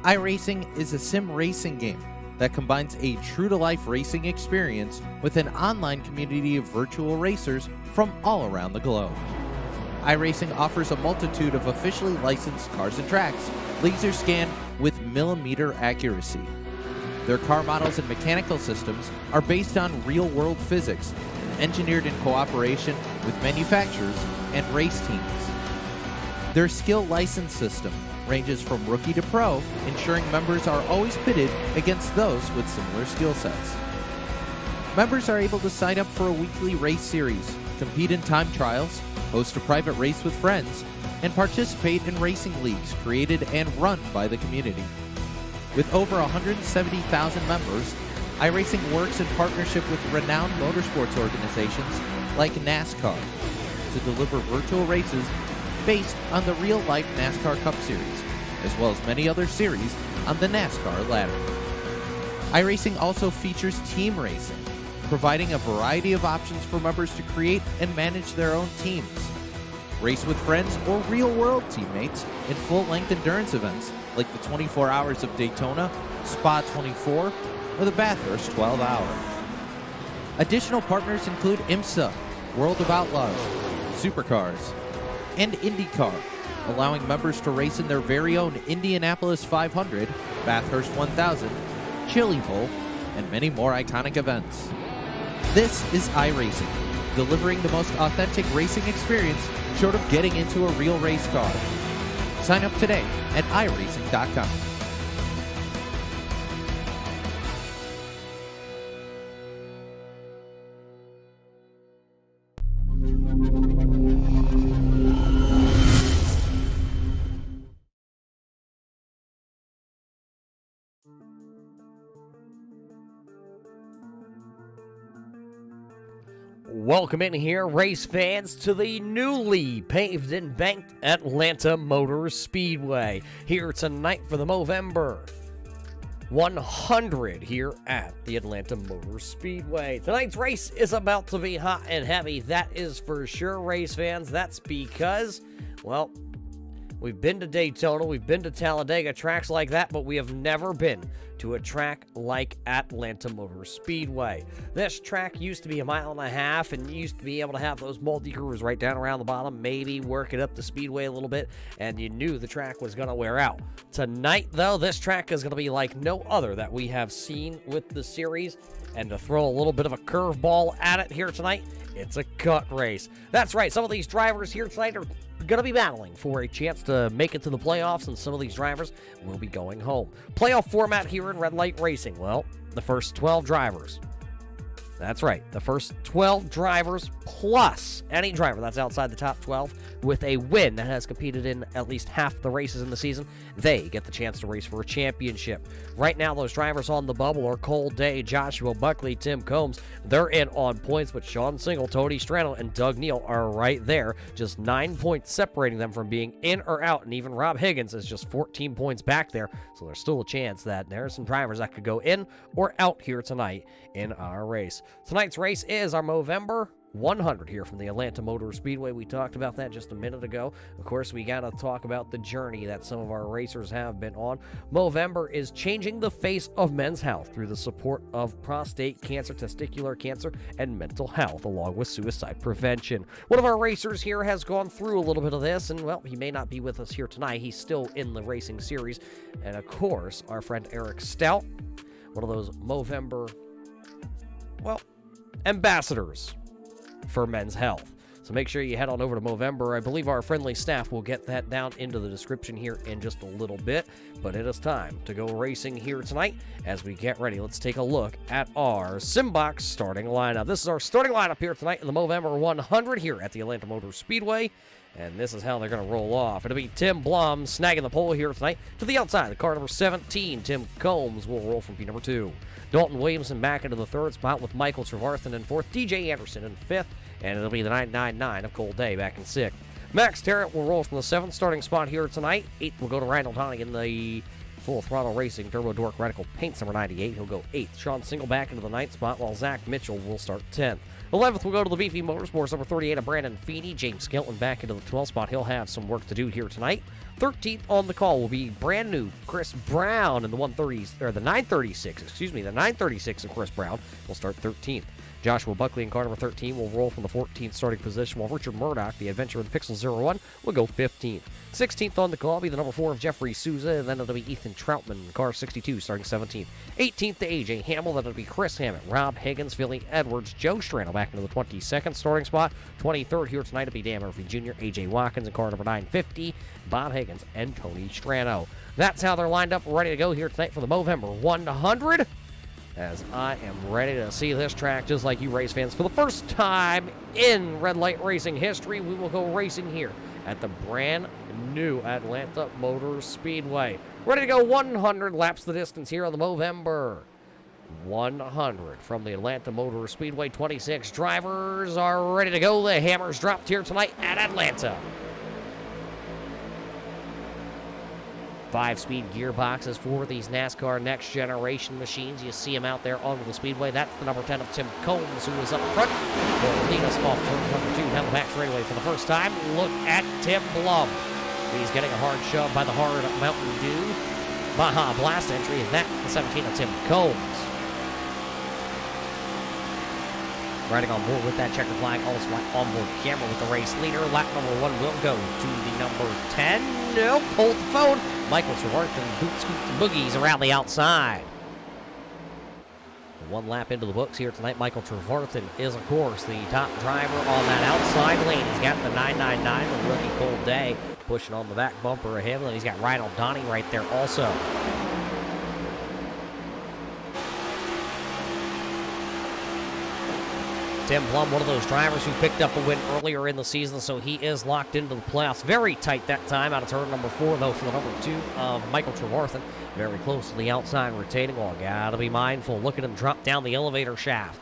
iRacing is a sim racing game that combines a true-to-life racing experience with an online community of virtual racers from all around the globe. iRacing offers a multitude of officially licensed cars and tracks, laser scanned with millimeter accuracy. Their car models and mechanical systems are based on real-world physics, engineered in cooperation with manufacturers and race teams. Their skill license system ranges from rookie to pro, ensuring members are always pitted against those with similar skill sets. Members are able to sign up for a weekly race series, compete in time trials, host a private race with friends, and participate in racing leagues created and run by the community. With over 170,000 members, iRacing works in partnership with renowned motorsports organizations like NASCAR to deliver virtual races based on the real-life NASCAR Cup Series, as well as many other series on the NASCAR ladder. iRacing also features team racing, providing a variety of options for members to create and manage their own teams. Race with friends or real-world teammates in full-length endurance events like the 24 Hours of Daytona, Spa 24, or the Bathurst 12-Hour. Additional partners include IMSA, World of Outlaws, Supercars, and IndyCar, allowing members to race in their very own Indianapolis 500, Bathurst 1000, Chili Bowl, and many more iconic events. This is iRacing, delivering the most authentic racing experience short of getting into a real race car. Sign up today at iRacing.com. Welcome in here, race fans, to the newly paved and banked Atlanta Motor Speedway. Here tonight for the Movember 100 here at the Atlanta Motor Speedway. Tonight's race is about to be hot and heavy, that is for sure, race fans. That's because, well, we've been to Daytona, we've been to Talladega, tracks like that, but we have never been to a track like Atlanta Motor Speedway. This track used to be 1.5 miles, and you used to be able to have those multi-grooves right down around the bottom, maybe work it up the speedway a little bit, and you knew the track was going to wear out. Tonight, though, this track is going to be like no other that we have seen with the series, and to throw a little bit of a curveball at it here tonight, it's a cut race. That's right, some of these drivers here tonight are going to be battling for a chance to make it to the playoffs, and some of these drivers will be going home. Playoff format here in red light racing. Well, the first 12 drivers. That's right, the first 12 drivers plus any driver that's outside the top 12 with a win that has competed in at least half the races in the season, they get the chance to race for a championship. Right now, those drivers on the bubble are Cole Day, Joshua Buckley, Tim Combs. They're in on points, but Sean Single, Tony Strano, and Doug Neal are right there, just 9 points separating them from being in or out, and even Rob Higgins is just 14 points back there, so there's still a chance that there are some drivers that could go in or out here tonight in our race. Tonight's race is our Movember 100 here from the Atlanta Motor Speedway. We talked about that just a minute ago. Of course, we got to talk about the journey that some of our racers have been on. Movember is changing the face of men's health through the support of prostate cancer, testicular cancer, and mental health, along with suicide prevention. One of our racers here has gone through a little bit of this, and, well, he may not be with us here tonight. He's still in the racing series. And, of course, our friend Eric Stout, one of those Movember, well, ambassadors for men's health. So make sure you head on over to Movember. I believe our friendly staff will get that down into the description here in just a little bit. But it is time to go racing here tonight. As we get ready, let's take a look at our Simbox starting lineup. This is our starting lineup here tonight in the Movember 100 here at the Atlanta Motor Speedway. And this is how they're going to roll off. It'll be Tim Blum snagging the pole here tonight. To the outside, the car number 17, Tim Combs, will roll from P number 2. Dalton Williamson back into the third spot with Michael Trevarthen in fourth, DJ Anderson in fifth, and it'll be the 999 of Cole Day back in sixth. Max Tarrant will roll from the seventh starting spot here tonight. Eighth will go to Randall Tonic in the Full Throttle Racing Turbo Dork Radical Paints number 98. He'll go eighth. Sean Single back into the ninth spot, while Zach Mitchell will start 10th. 11th will go to the Beefy Motorsports number 38 of Brandon Feeney. James Skelton back into the 12th spot. He'll have some work to do here tonight. 13th on the call will be brand new Chris Brown in the 936, the 936 of Chris Brown will start 13th. Joshua Buckley in car number 13 will roll from the 14th starting position, while Richard Murdoch, the adventure of the Pixel 01, will go 15th. 16th on the call will be the number 4 of Jeffrey Souza, and then it'll be Ethan Troutman, car 62, starting 17th. 18th to AJ Hamill, then it'll be Chris Hammett, Rob Higgins, Philly Edwards, Joe Strano back into the 22nd starting spot. 23rd here tonight will be Dan Murphy Jr., AJ Watkins in car number 950, Bob Higgins, and Tony Strano. That's how they're lined up, ready to go here tonight for the Movember 100. As I am ready to see this track, just like you race fans. For the first time in red light racing history, we will go racing here at the brand new Atlanta Motor Speedway. Ready to go 100 laps the distance here on the Movember 100 from the Atlanta Motor Speedway. 26 drivers are ready to go. The hammer's dropped here tonight at Atlanta. 5-speed gearboxes for these NASCAR Next Generation machines. You see them out there on the speedway. That's the number 10 of Tim Combs, who is up front. Will lead us off turn number 2 down the back straightaway for the first time. Look at Tim Blum. He's getting a hard shove by the hard Mountain Dew Baja Blast entry, and that's the 17 of Tim Combs. Riding on board with that checkered flag, also onboard camera with the race leader. Lap number 1 will go to the number 10. Nope, hold the phone. Michael Trevarthen boot scoops and boogies around the outside. 1 lap into the books here tonight. Michael Trevarthen is, of course, the top driver on that outside lane. He's got the 999, the rookie Cold Day, pushing on the back bumper of him. And he's got Ryan O'Donnell right there also. Tim Blum, one of those drivers who picked up a win earlier in the season, so he is locked into the playoffs. Very tight that time out of turn number 4, though, for the number 2 of Michael Trevarthen. Very close to the outside retaining wall. Gotta be mindful. Look at him drop down the elevator shaft.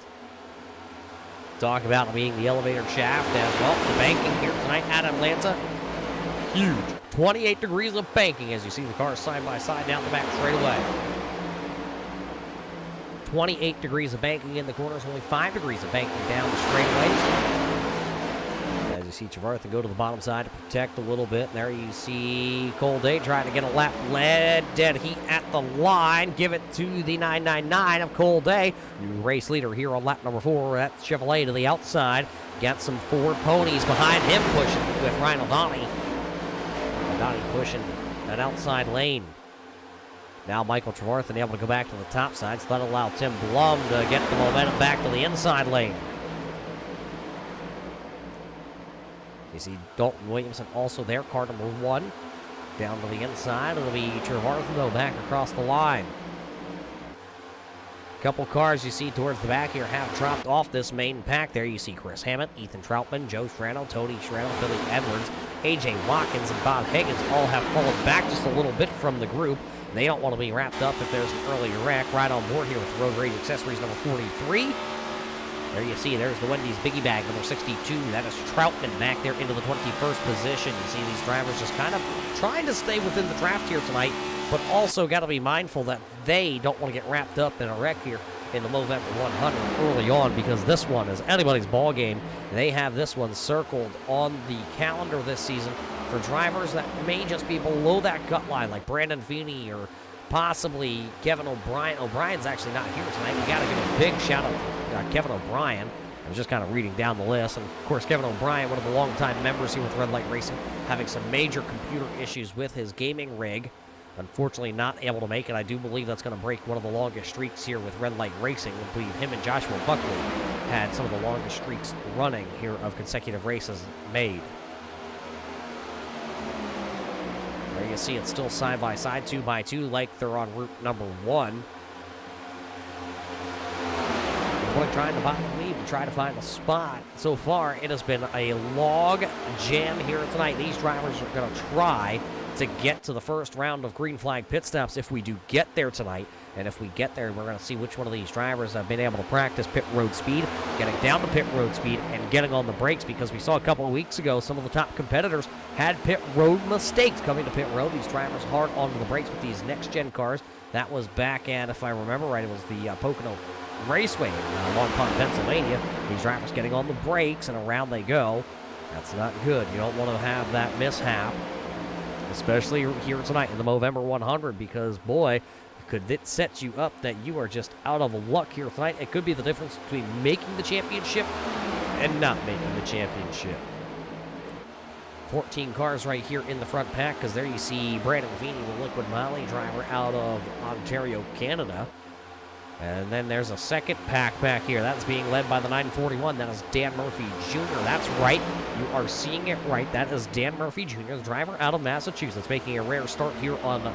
Talk about being the elevator shaft as well. The banking here tonight at Atlanta, huge. 28 degrees of banking as you see the cars side by side down the back straightaway. 28 degrees of banking in the corners, only 5 degrees of banking down the straightaways. As you see Trevarthen go to the bottom side to protect a little bit. And there you see Cold Day trying to get a lap lead. Dead heat at the line. Give it to the 999 of Cold Day. New race leader here on lap number 4. That's Chevrolet to the outside. Got some Ford ponies behind him pushing with Ryan O'Donnell. O'Donnell pushing that outside lane. Now Michael Trevarthen able to go back to the top side, so that'll allow Tim Blum to get the momentum back to the inside lane. You see Dalton Williamson also there, car number 1. Down to the inside, it'll be Trevarthen though back across the line. Couple cars you see towards the back here have dropped off this main pack. There you see Chris Hammett, Ethan Troutman, Joe Strano, Tony Strano, Philly Edwards, AJ Watkins, and Bob Higgins all have fallen back just a little bit from the group. They don't want to be wrapped up if there's an early wreck. Right on board here with Road Rage Accessories number 43. There you see, there's the Wendy's Biggie Bag number 62. That is Troutman back there into the 21st position. You see these drivers just kind of trying to stay within the draft here tonight, but also got to be mindful that they don't want to get wrapped up in a wreck here in the Movember 100 early on, because this one is anybody's ball game. They have this one circled on the calendar this season for drivers that may just be below that cut line, like Brandon Feeney or possibly Kevin O'Brien. O'Brien's actually not here tonight. We got to give a big shout out to Kevin O'Brien. I was just kind of reading down the list. And, of course, Kevin O'Brien, one of the longtime members here with Red Light Racing, having some major computer issues with his gaming rig. Unfortunately, not able to make it. I do believe that's going to break one of the longest streaks here with Red Light Racing. I believe him and Joshua Buckley had some of the longest streaks running here of consecutive races made. There you see it's still side by side, 2 by 2, like they're on route number 1. Boy trying to buy the lead to try to find a spot. So far, it has been a log jam here tonight. These drivers are going to try to get to the first round of green flag pit stops if we do get there tonight. And if we get there, we're going to see which one of these drivers have been able to practice pit road speed, getting down to pit road speed, and getting on the brakes, because we saw a couple of weeks ago some of the top competitors had pit road mistakes coming to pit road. These drivers hard onto the brakes with these next-gen cars. That was back at, if I remember right, it was the Pocono Raceway in Long Pond, Pennsylvania. These drivers getting on the brakes, and around they go. That's not good. You don't want to have that mishap. especially here tonight in the Movember 100, because, boy, could it set you up that you are just out of luck here tonight. It could be the difference between making the championship and not making the championship. 14 cars right here in the front pack, because there you see Brandon Feeney, the Liquid Molly driver out of Ontario, Canada. And then there's a second pack back here. That's being led by the 941. That is Dan Murphy Jr. That's right. You are seeing it right. That is Dan Murphy Jr., the driver out of Massachusetts, making a rare start here on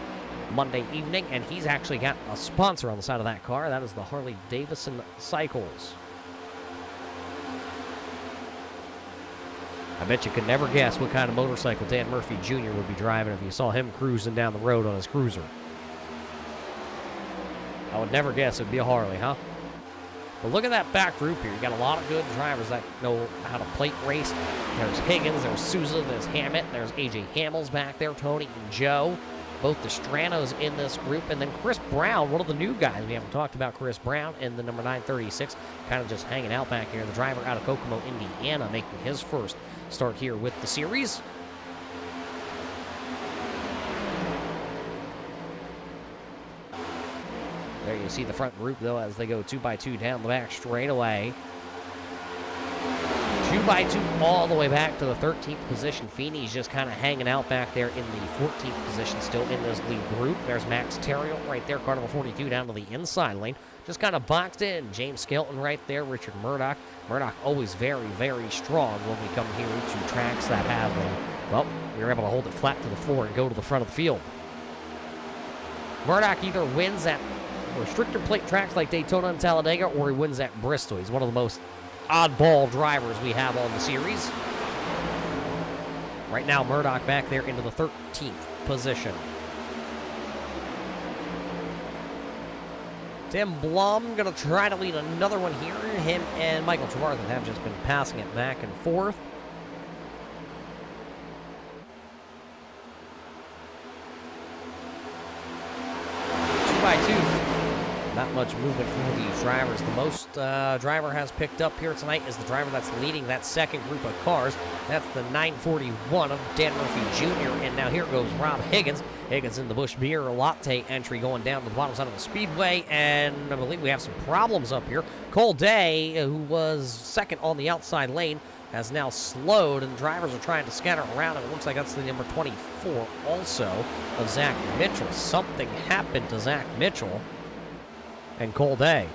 Monday evening. And he's actually got a sponsor on the side of that car. That is the Harley-Davidson Cycles. I bet you could never guess what kind of motorcycle Dan Murphy Jr. would be driving if you saw him cruising down the road on his cruiser. I would never guess it would be a Harley, huh? But look at that back group here. You got a lot of good drivers that know how to plate race. There's Higgins, there's Souza, there's Hammett, there's AJ Hamels back there, Tony and Joe. Both the Stranos in this group. And then Chris Brown, one of the new guys. We haven't talked about Chris Brown in the number 936. Kind of just hanging out back here. The driver out of Kokomo, Indiana, making his first start here with the series. There you see the front group, though, as they go 2x2 down the back straightaway. 2x2 all the way back to the 13th position. Feeney's just kind of hanging out back there in the 14th position, still in this lead group. There's Max Terrio right there, car number 42 down to the inside lane. Just kind of boxed in. James Skelton right there, Richard Murdoch. Murdoch always very, very strong when we come here to tracks that have, well, you're able to hold it flat to the floor and go to the front of the field. Murdoch either wins at restrictor plate tracks like Daytona and Talladega, or he wins at Bristol. He's one of the most oddball drivers we have on the series. Right now, Murdoch back there into the 13th position. Tim Blum going to try to lead another one here. Him and Michael Trevarthen have just been passing it back and forth. By two. Not much movement from these drivers. The most driver has picked up here tonight is the driver that's leading that second group of cars. That's the 941 of Dan Murphy Jr. And now here goes Rob Higgins. Higgins in the Busch Beer Latte entry going down to the bottom side of the speedway. And I believe we have some problems up here. Cole Day, who was second on the outside lane, has now slowed, and drivers are trying to scatter around, and it looks like that's the number 24 also of Zach Mitchell. Something happened to Zach Mitchell and Cole Day.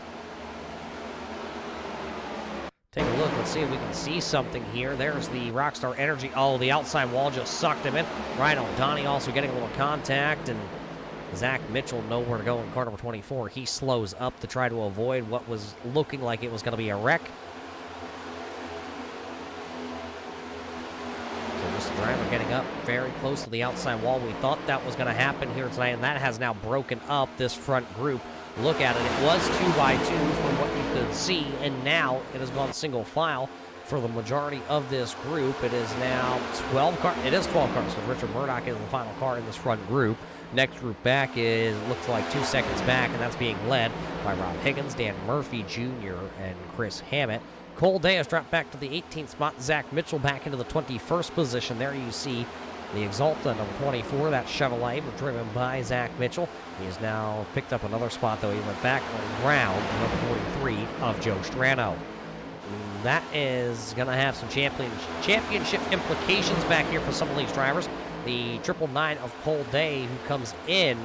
Take a look. Let's see if we can see something here. There's the Rockstar Energy. Oh, the outside wall just sucked him in. Ryan O'Donnell also getting a little contact, and Zach Mitchell nowhere to go in car number 24. He slows up to try to avoid what was looking like it was going to be a wreck. Just the driver getting up very close to the outside wall. We thought that was going to happen here tonight, and that has now broken up this front group. Look at it. It was 2x2 from what you could see, and now it has gone single file for the majority of this group. It is now 12 cars. It is 12 cars, so Richard Murdoch is the final car in this front group. Next group back looks like 2 seconds back, and that's being led by Rob Higgins, Dan Murphy Jr., and Chris Hammett. Cole Day has dropped back to the 18th spot. Zach Mitchell back into the 21st position. There you see the Exalta, number 24. That Chevrolet was driven by Zach Mitchell. He has now picked up another spot, though. He went back around number 43 of Joe Strano. That is going to have some championship implications back here for some of these drivers. The 999 of Cole Day, who comes in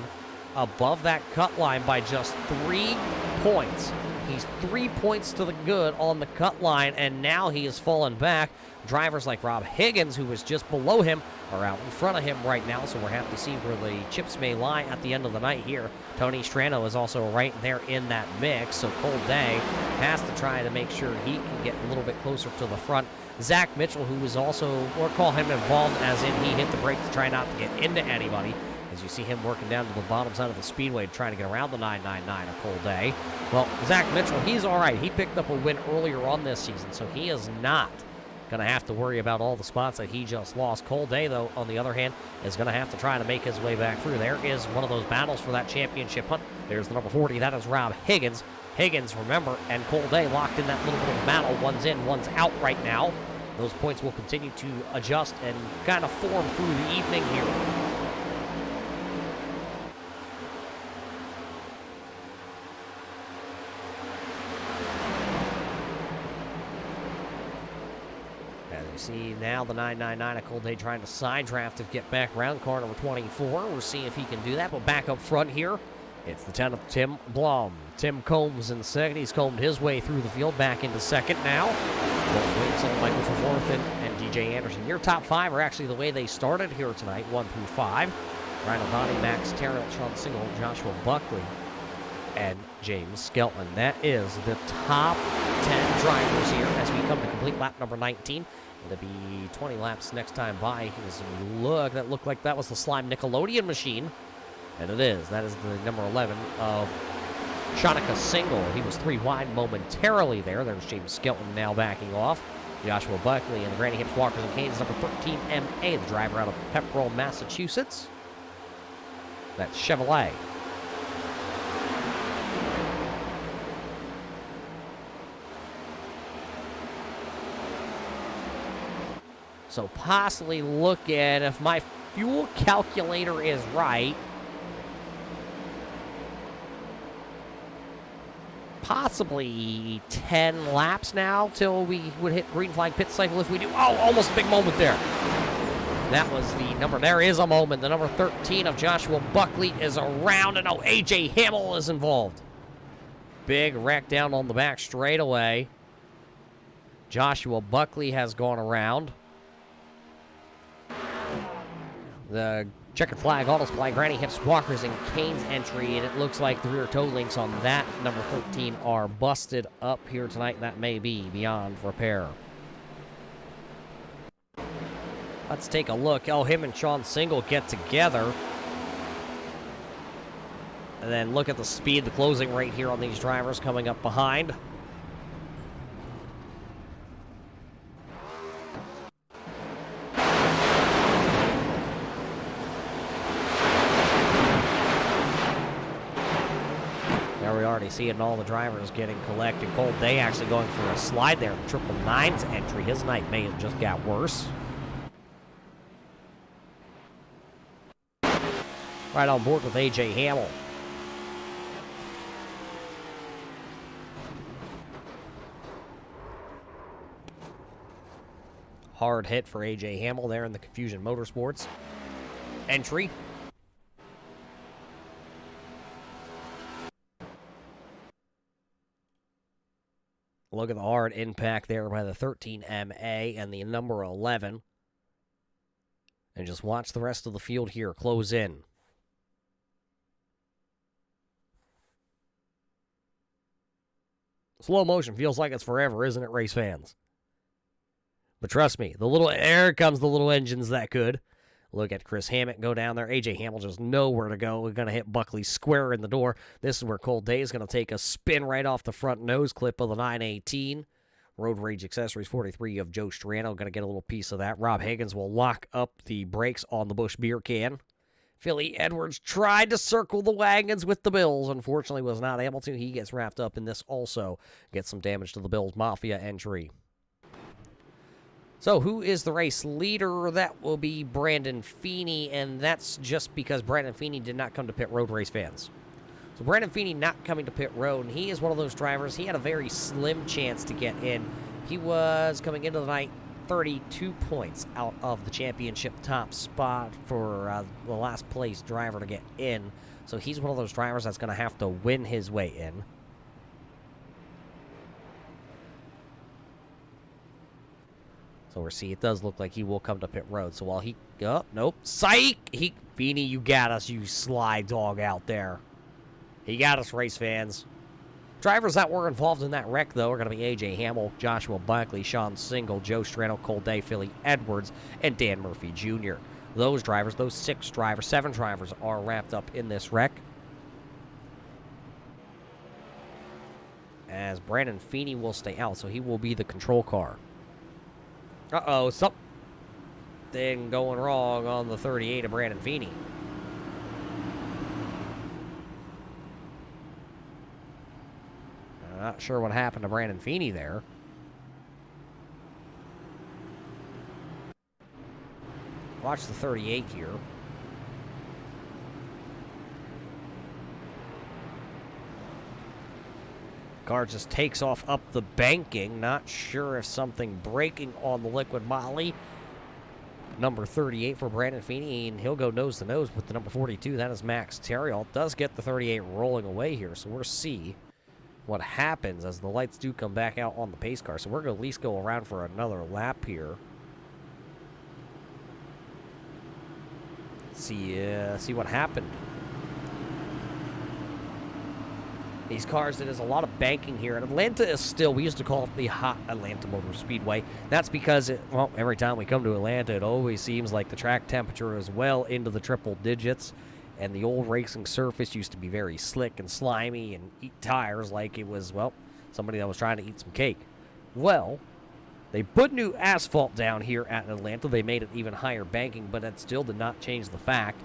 above that cut line by just 3 points. He's 3 points to the good on the cut line, and now he has fallen back. Drivers like Rob Higgins, who was just below him, are out in front of him right now, so we're happy to see where the chips may lie at the end of the night here. Tony Strano is also right there in that mix, so Cole Day has to try to make sure he can get a little bit closer to the front. Zach Mitchell, who is also, or call him involved, as in he hit the brake to try not to get into anybody, as you see him working down to the bottom side of the speedway trying to get around the 999 of Cole Day. Well, Zach Mitchell, he's all right. He picked up a win earlier on this season, so he is not going to have to worry about all the spots that he just lost. Cole Day, though, on the other hand, is going to have to try to make his way back through. There is one of those battles for that championship hunt. There's the number 40. That is Rob Higgins. Higgins, remember, and Cole Day locked in that little bit of battle. One's in, one's out right now. Those points will continue to adjust and kind of form through the evening here. You see now the 999 of Cold Day trying to side draft to get back around car number 24. We'll see if he can do that. But back up front here, it's the 10 of Tim Blum. Tim Combs in second. He's combed his way through the field back into second now. Waits on Michael Verworthen and DJ Anderson. Your top five are actually the way they started here tonight, 1 through 5. Ryan O'Donnell, Max Terrell, Sean Single, Joshua Buckley, and James Skelton. That is the top 10 drivers here as we come to complete lap number 19. It'll be 20 laps next time by. As we look, that looked like that was the Slime Nickelodeon machine. And it is. That is the number 11 of Shanika Single. He was 3 wide momentarily there. There's James Skelton now backing off. Joshua Buckley and the Granny Hips Walkers and Canes, number 13 MA, the driver out of Pepperell, Massachusetts. That's Chevrolet. So possibly look at, if my fuel calculator is right, possibly 10 laps now till we would hit green flag pit cycle if we do. Oh, almost a big moment there. That was the number. There is a moment. The number 13 of Joshua Buckley is around, and oh, A.J. Hamill is involved. Big wreck down on the back straightaway. Joshua Buckley has gone around. The checkered flag, auto supply, Granny Hips, Walkers, and Canes entry, and it looks like the rear toe links on that number 13 are busted up here tonight. That may be beyond repair. Let's take a look. Oh, him and Sean Single get together. And then look at the speed, the closing rate here on these drivers coming up behind. There we already see it, and all the drivers getting collected. Cold Day actually going for a slide there. The 999's entry. His night may have just got worse. Right on board with A.J. Hamill. Hard hit for A.J. Hamill there in the Confusion Motorsports entry. Look at the hard impact there by the 13 MA and the number 11. And just watch the rest of the field here close in. Slow motion feels like it's forever, isn't it, race fans? But trust me, there comes the little engines that could. Look at Chris Hammett go down there. A.J. Hamill just nowhere to go. We're going to hit Buckley square in the door. This is where Cold Day is going to take a spin right off the front nose clip of the 918. Road Rage Accessories 43 of Joe Strano. Going to get a little piece of that. Rob Higgins will lock up the brakes on the Busch beer can. Philly Edwards tried to circle the wagons with the Bills. Unfortunately, was not able to. He gets wrapped up in this also. Gets some damage to the Bills Mafia entry. So who is the race leader? That will be Brandon Feeney, and that's just because Brandon Feeney did not come to pit road, race fans. So Brandon Feeney not coming to pit road, and he is one of those drivers. He had a very slim chance to get in. He was coming into the night 32 points out of the championship top spot for the last place driver to get in. So he's one of those drivers that's going to have to win his way in. So we'll see. It does look like he will come to pit road. So while he... Oh, nope. Psych! Feeney, you got us, you sly dog out there. He got us, race fans. Drivers that were involved in that wreck, though, are going to be A.J. Hamill, Joshua Buckley, Sean Single, Joe Strano, Cold Day, Philly Edwards, and Dan Murphy Jr. Those drivers, those 7 drivers, are wrapped up in this wreck. As Brandon Feeney will stay out, so he will be the control car. Uh-oh, something going wrong on the 38 of Brandon Feeney. Not sure what happened to Brandon Feeney there. Watch the 38 here. Car just takes off up the banking. Not sure if something breaking on the liquid moly. Number 38 for Brandon Feeney, and he'll go nose to nose with the number 42. That is Max Terrill. Does get the 38 rolling away here, so we'll see what happens as the lights do come back out on the pace car. So we're going to at least go around for another lap here. See what happened. These cars, it is a lot of banking here. And Atlanta is still, we used to call it the hot Atlanta Motor Speedway. That's because, every time we come to Atlanta, it always seems like the track temperature is well into the triple digits. And the old racing surface used to be very slick and slimy and eat tires like it was, somebody that was trying to eat some cake. Well, they put new asphalt down here at Atlanta. They made it even higher banking, but that still did not change the fact,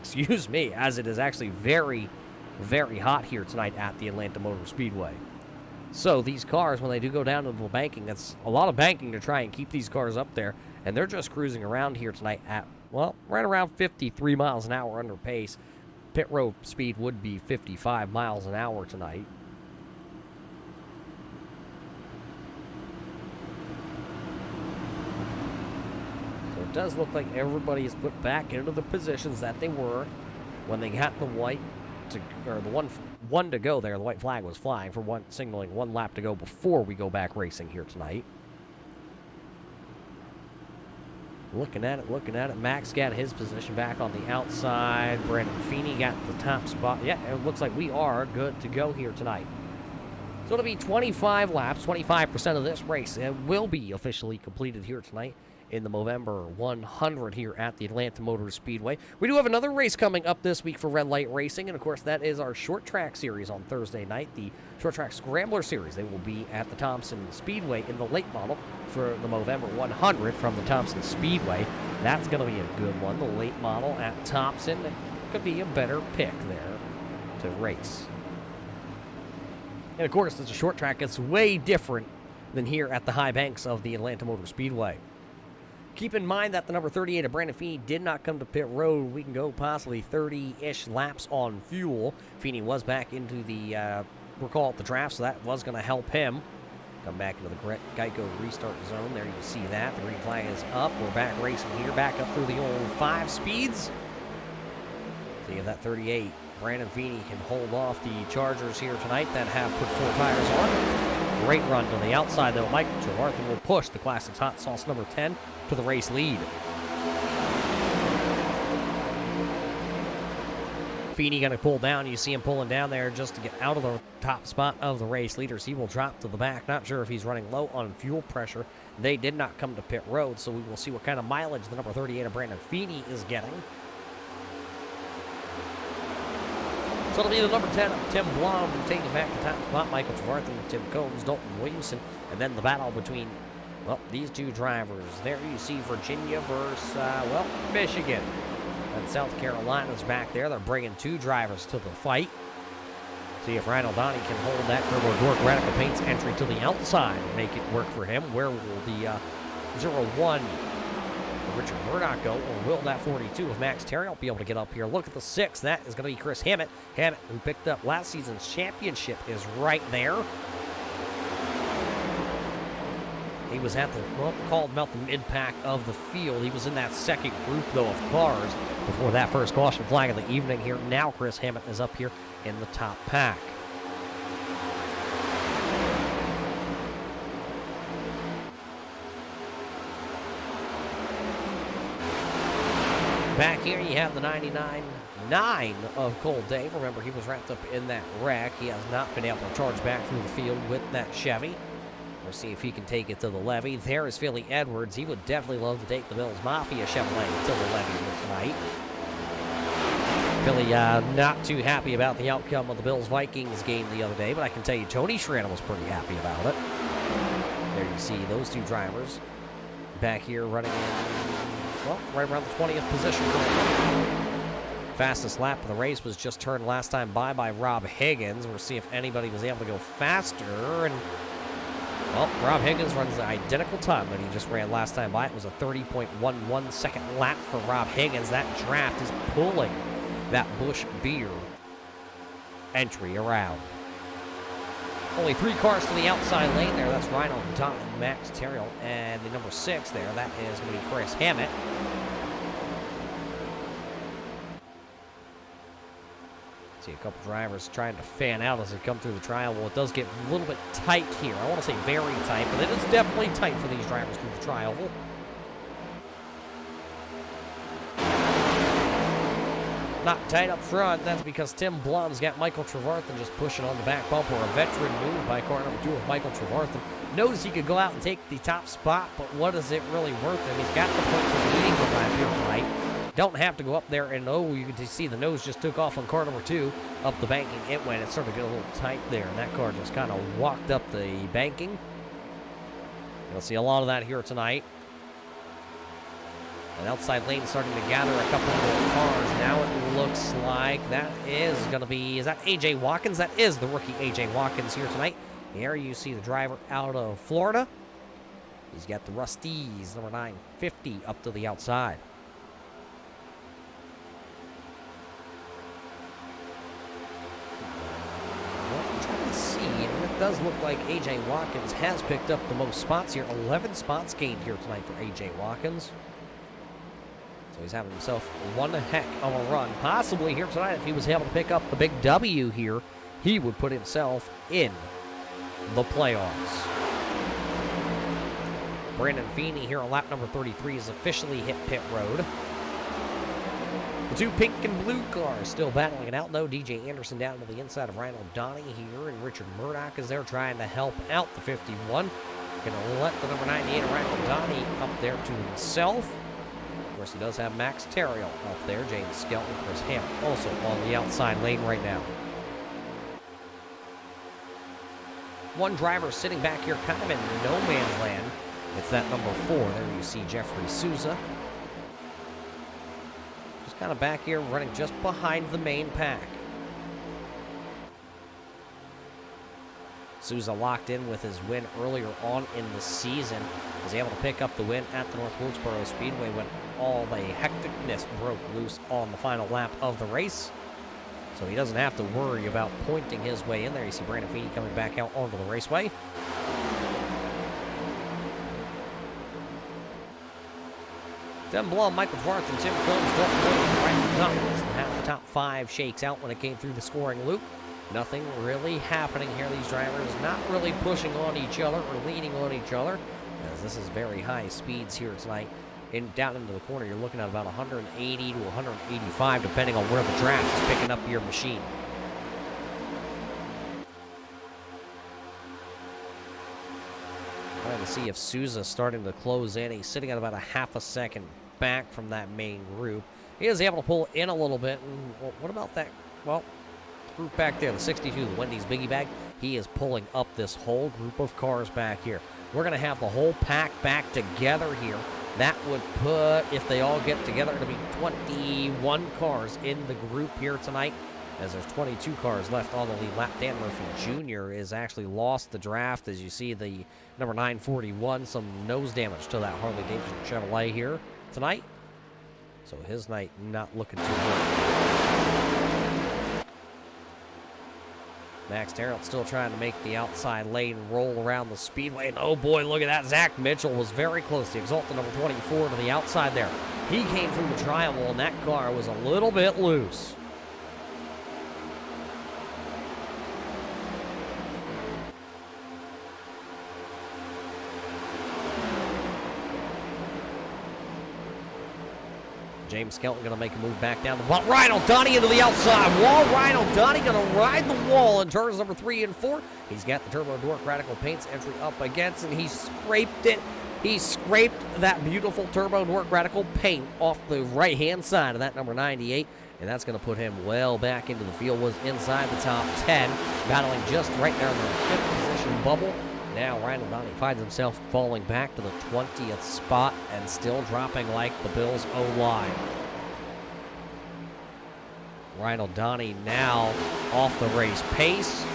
excuse me, as it is actually very, very hot here tonight at the Atlanta Motor Speedway. So these cars, when they do go down to the banking, that's a lot of banking to try and keep these cars up there, and they're just cruising around here tonight at, right around 53 miles an hour under pace. Pit road speed would be 55 miles an hour tonight. So it does look like everybody is put back into the positions that they were when they got the one to go there. The white flag was flying for signaling one lap to go before we go back racing here tonight. Looking at it. Max got his position back on the outside. Brandon Feeney got the top spot. Yeah, it looks like we are good to go here tonight. So it'll be 25 laps. 25% of this race will be officially completed here tonight in the Movember 100 here at the Atlanta Motor Speedway. We do have another race coming up this week for Red Light Racing, and of course that is our short track series on Thursday night, the short track Scrambler series. They will be at the Thompson Speedway in the late model for the Movember 100 from the Thompson Speedway. That's going to be a good one, the late model at Thompson. It could be a better pick there to race. And of course, it's a short track. It's way different than here at the high banks of the Atlanta Motor Speedway. Keep in mind that the number 38 of Brandon Feeney did not come to pit road. We can go possibly 30-ish laps on fuel. Feeney was back into the, recall at the draft, so that was going to help him. Come back into the Geico restart zone. There you can see that. The green flag is up. We're back racing here, back up through the old 5 speeds. See if that 38, Brandon Feeney, can hold off the Chargers here tonight that have put 4 tires on. Great run to the outside, though. Michael Trevarthen will push the Classics Hot Sauce number 10 to the race lead. Feeney going to pull down. You see him pulling down there just to get out of the top spot of the race leaders. He will drop to the back. Not sure if he's running low on fuel pressure. They did not come to pit road, so we will see what kind of mileage the number 38 of Brandon Feeney is getting. So it'll be the number 10 of Tim Blom taking back the top spot. Michael Trevarthen, Tim Combs, Dalton Williamson, and then the battle between, these two drivers. There you see Virginia versus, Michigan. And South Carolina's back there. They're bringing 2 drivers to the fight. See if Ryan O'Donnell can hold that Turbo Dork Radical Paints entry to the outside and make it work for him. Where will the 0-1 Richard Murdoch go, or will that 42 of Max Terrill be able to get up here? Look at the 6. That is going to be Chris Hammett. Hammett, who picked up last season's championship, is right there. He was at the, called about the mid-pack of the field. He was in that second group, though, of cars before that first caution flag of the evening here. Now Chris Hammett is up here in the top pack. Back here, you have the 99.9 of Cole Dave. Remember, he was wrapped up in that wreck. He has not been able to charge back through the field with that Chevy. We'll see if he can take it to the levee. There is Philly Edwards. He would definitely love to take the Bills Mafia Chevrolet to the levee tonight. Philly not too happy about the outcome of the Bills-Vikings game the other day, but I can tell you Tony Schrader was pretty happy about it. There you see those 2 drivers back here running in, right around the 20th position. Fastest lap of the race was just turned last time by Rob Higgins. We'll see if anybody was able to go faster. And, Rob Higgins runs the identical time that he just ran last time by. It was a 30.11 second lap for Rob Higgins. That draft is pulling that Busch Beer entry around. Only 3 cars to the outside lane there. That's Rhino, Don, Max Terrill, and the number 6 there. That is going to be Chris Hammett. See a couple drivers trying to fan out as they come through the trial. Well, it does get a little bit tight here. I want to say very tight, but it is definitely tight for these drivers through the trial. Not tight up front. That's because Tim Blum's got Michael Trevarthen just pushing on the back bumper. A veteran move by car number 2 of Michael Trevarthen. Knows he could go out and take the top spot, but what is it really worth him? He's got the point for leading the lap here tonight. Don't have to go up there, and oh, you can see the nose just took off on car number 2 up the banking. It went. It started to get a little tight there, and that car just kind of walked up the banking. You'll see a lot of that here tonight. An outside lane starting to gather a couple more cars. Now it looks like that is going to be, is that A.J. Watkins? That is the rookie A.J. Watkins here tonight. Here you see the driver out of Florida. He's got the Rusties, number 950, up to the outside. It does look like A.J. Watkins has picked up the most spots here. 11 spots gained here tonight for A.J. Watkins. So he's having himself one heck of a run. Possibly here tonight, if he was able to pick up the big W here, he would put himself in the playoffs. Brandon Feeney here on lap number 33 has officially hit pit road. The 2 pink and blue cars still battling it out, though. DJ Anderson down to the inside of Ryan O'Donnell here, and Richard Murdoch is there trying to help out the 51. Going to let the number 98 Ryan O'Donnell up there to himself. Of course, he does have Max Terrill up there. James Skelton, Chris Hammett also on the outside lane right now. One driver sitting back here kind of in no man's land. It's that number 4. There you see Jeffrey Souza. Kind of back here, running just behind the main pack. Souza locked in with his win earlier on in the season. Was able to pick up the win at the North Wilkesboro Speedway when all the hecticness broke loose on the final lap of the race. So he doesn't have to worry about pointing his way in there. You see Brandon Feeney coming back out onto the raceway. Tim Blum, Michael Trevarthen, Tim Combs, Dalton Williams, Ryan Douglas, and half the top 5 shakes out when it came through the scoring loop. Nothing really happening here. These drivers not really pushing on each other or leaning on each other, as this is very high speeds here tonight. Down into the corner, you're looking at about 180 to 185, depending on where the draft is picking up your machine. Trying to see if Souza's starting to close in. He's sitting at about a half a second back from that main group. He is able to pull in a little bit. And what about that? Well, group back there, the 62, the Wendy's Biggie Bag. He is pulling up this whole group of cars back here. We're going to have the whole pack back together here. That would put, if they all get together, it'll be 21 cars in the group here tonight, as there's 22 cars left on the lead lap. Dan Murphy Jr. is actually lost the draft. As you see, the number 941, some nose damage to that Harley Davidson Chevrolet here tonight. So his night not looking too good. Max Terrill still trying to make the outside lane roll around the speedway. And oh boy, look at that. Zach Mitchell was very close. The Exalted number 24 to the outside there. He came through the trial, and that car was a little bit loose. James Skelton going to make a move back down the wall. Ryan O'Donnell into the outside wall. Ryan O'Donnell going to ride the wall in turns number 3 and 4. He's got the Turbo Dork Radical Paints entry up against, and he scraped it. He scraped that beautiful Turbo Dork Radical Paint off the right-hand side of that number 98, and that's going to put him well back into the field. Was inside the top 10, battling just right there in the 5th position bubble. Now Ryan O'Donnell finds himself falling back to the 20th spot and still dropping like the Bills O-line. Ryan O'Donnell now off the race pace.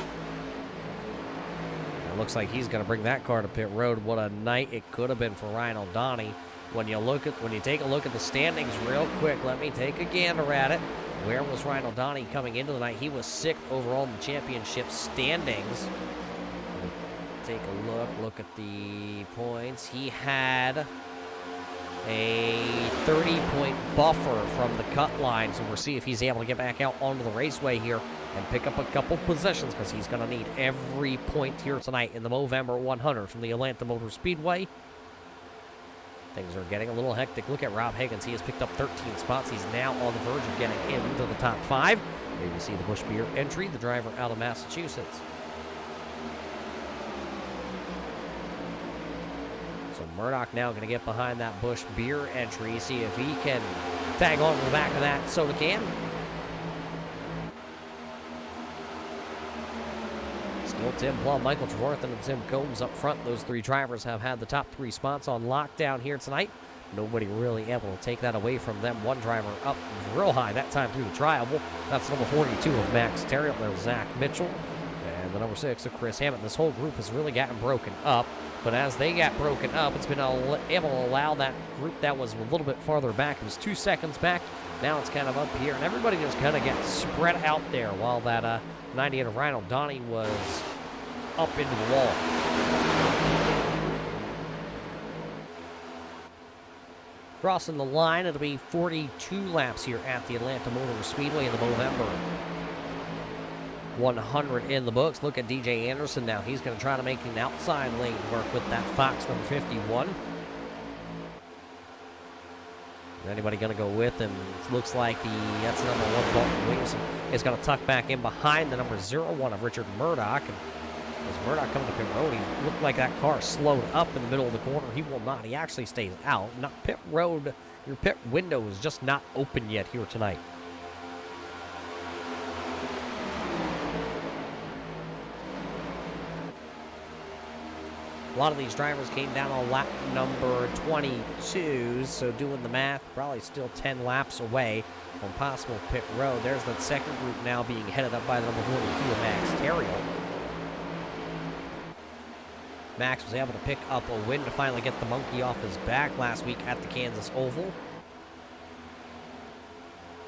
It looks like he's going to bring that car to pit road. What a night it could have been for Ryan O'Donnell. When you take a look at the standings real quick, let me take a gander at it. Where was Ryan O'Donnell coming into the night? He was 6th overall in the championship standings. take a look at the points. He had a 30-point buffer from the cut line, so we'll see if he's able to get back out onto the raceway here and pick up a couple positions, because he's going to need every point here tonight in the Movember 100 from the Atlanta Motor Speedway. Things are getting a little hectic. Look at Rob Higgins. He has picked up 13 spots. He's now on the verge of getting into the top 5. Here you see the Busch Beer entry, the driver out of Massachusetts. So Murdoch now going to get behind that Busch Beer entry, see if he can tag on to the back of that soda can. Still Tim Plum, Michael Trevorthan, and Tim Combs up front. Those 3 drivers have had the top 3 spots on lockdown here tonight. Nobody really able to take that away from them. One driver up real high that time through the trial. That's number 42 of Max Terry. There's Zach Mitchell. And the number 6 of Chris Hammond. This whole group has really gotten broken up. But as they got broken up, it's been able to allow that group that was a little bit farther back. It was 2 seconds back. Now it's kind of up here. And everybody just kind of gets spread out there while that 98 of Rhino Donnie was up into the wall. Crossing the line, it'll be 42 laps here at the Atlanta Motor Speedway in the Movember 100 in the books. Look at DJ Anderson now. He's going to try to make an outside lane work with that Fox number 51. Is anybody going to go with him? It looks like that's the number 1, Dalton Williamson, is going to tuck back in behind the number 01 of Richard Murdoch. And as Murdoch coming to pit road, he looked like that car slowed up in the middle of the corner. He will not. He actually stays out. Not pit road. Your pit window is just not open yet here tonight. A lot of these drivers came down on lap number 22, so doing the math, probably still 10 laps away from possible pit road. There's that second group now being headed up by the number 42 of Max Terrio. Max was able to pick up a win to finally get the monkey off his back last week at the Kansas Oval.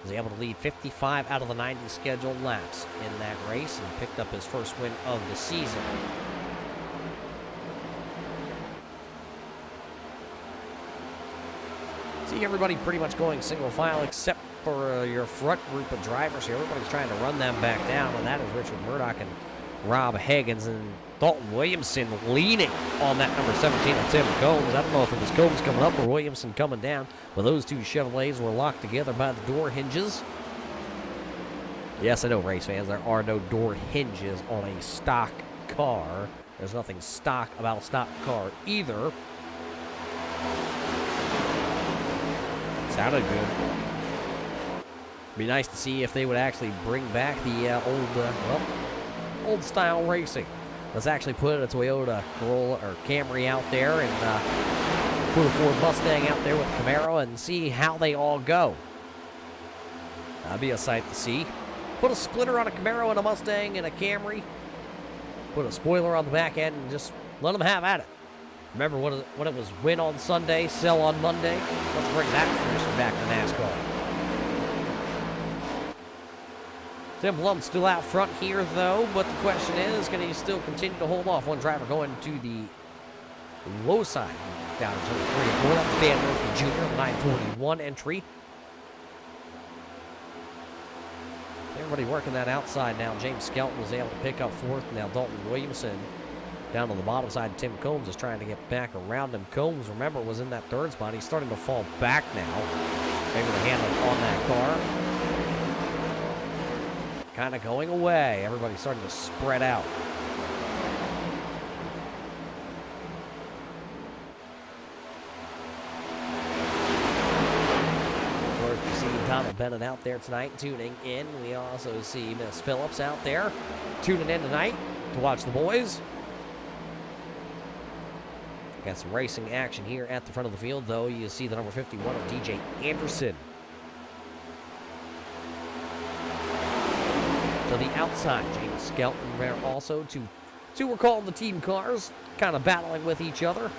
Was able to lead 55 out of the 90 scheduled laps in that race and picked up his first win of the season. See everybody pretty much going single file except for your front group of drivers here. Everybody's trying to run them back down, and that is Richard Murdoch and Rob Higgins, and Dalton Williamson leaning on that number 17 of Tim Combs. I don't know if it was Combs coming up or Williamson coming down, but those two Chevrolets were locked together by the door hinges. Yes, I know, race fans, there are no door hinges on a stock car. There's nothing stock about a stock car either. Sounded good. Be nice to see if they would actually bring back the old style racing. Let's actually put a Toyota Corolla or Camry out there and put a Ford Mustang out there with a Camaro and see how they all go. That'd be a sight to see. Put a splitter on a Camaro and a Mustang and a Camry. Put a spoiler on the back end and just let them have at it. Remember when it was win on Sunday, sell on Monday? Let's bring that tradition back to NASCAR. Tim Blum still out front here, though, but the question is, can he still continue to hold off? One driver going to the low side, down to 3 and 4. That's Dan Murphy Jr., 941 entry. Everybody working that outside now. James Skelton was able to pick up 4th. Now Dalton Williamson down on the bottom side. Tim Combs is trying to get back around him. Combs, remember, was in that 3rd spot. He's starting to fall back now. Able to handle on that car. Kind of going away. Everybody's starting to spread out. Of course, we see Donald Bennett out there tonight tuning in. We also see Miss Phillips out there tuning in tonight to watch the boys. Got some racing action here at the front of the field, though. You see the number 51 of DJ Anderson. To the outside, James Skelton there also. Two were calling the team cars, kind of battling with each other.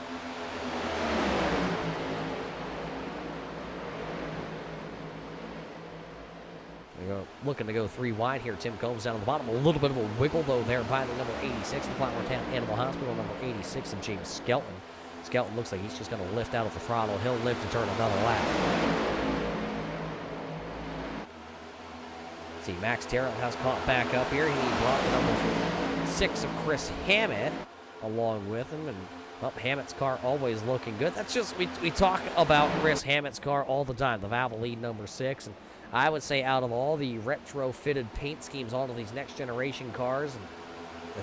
looking to go 3 wide here. Tim Combs down on the bottom. A little bit of a wiggle, though, there by the number 86, the Flower Town Animal Hospital, number 86, and James Skelton. Skelton looks like he's just going to lift out of the throttle. He'll lift and turn another lap. See, Max Terrell has caught back up here. He brought the number 6 of Chris Hammett along with him, and well, Hammett's car always looking good. That's just, we talk about Chris Hammett's car all the time, the Valvoline number 6, and I would say out of all the retrofitted paint schemes onto these next generation cars,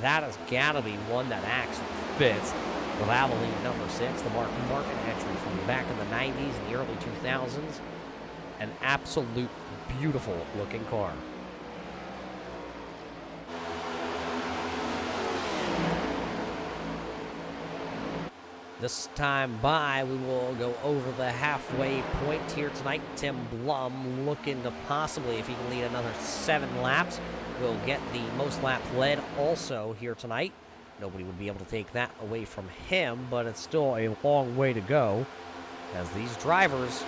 that has got to be one that actually fits. The Valvoline number 6, the market entry from back in the 90s and the early 2000s. An absolute beautiful looking car. This time by, we will go over the halfway point here tonight. Tim Blum looking to possibly, if he can lead another 7 laps, will get the most laps led also here tonight. Nobody would be able to take that away from him, but it's still a long way to go, as these drivers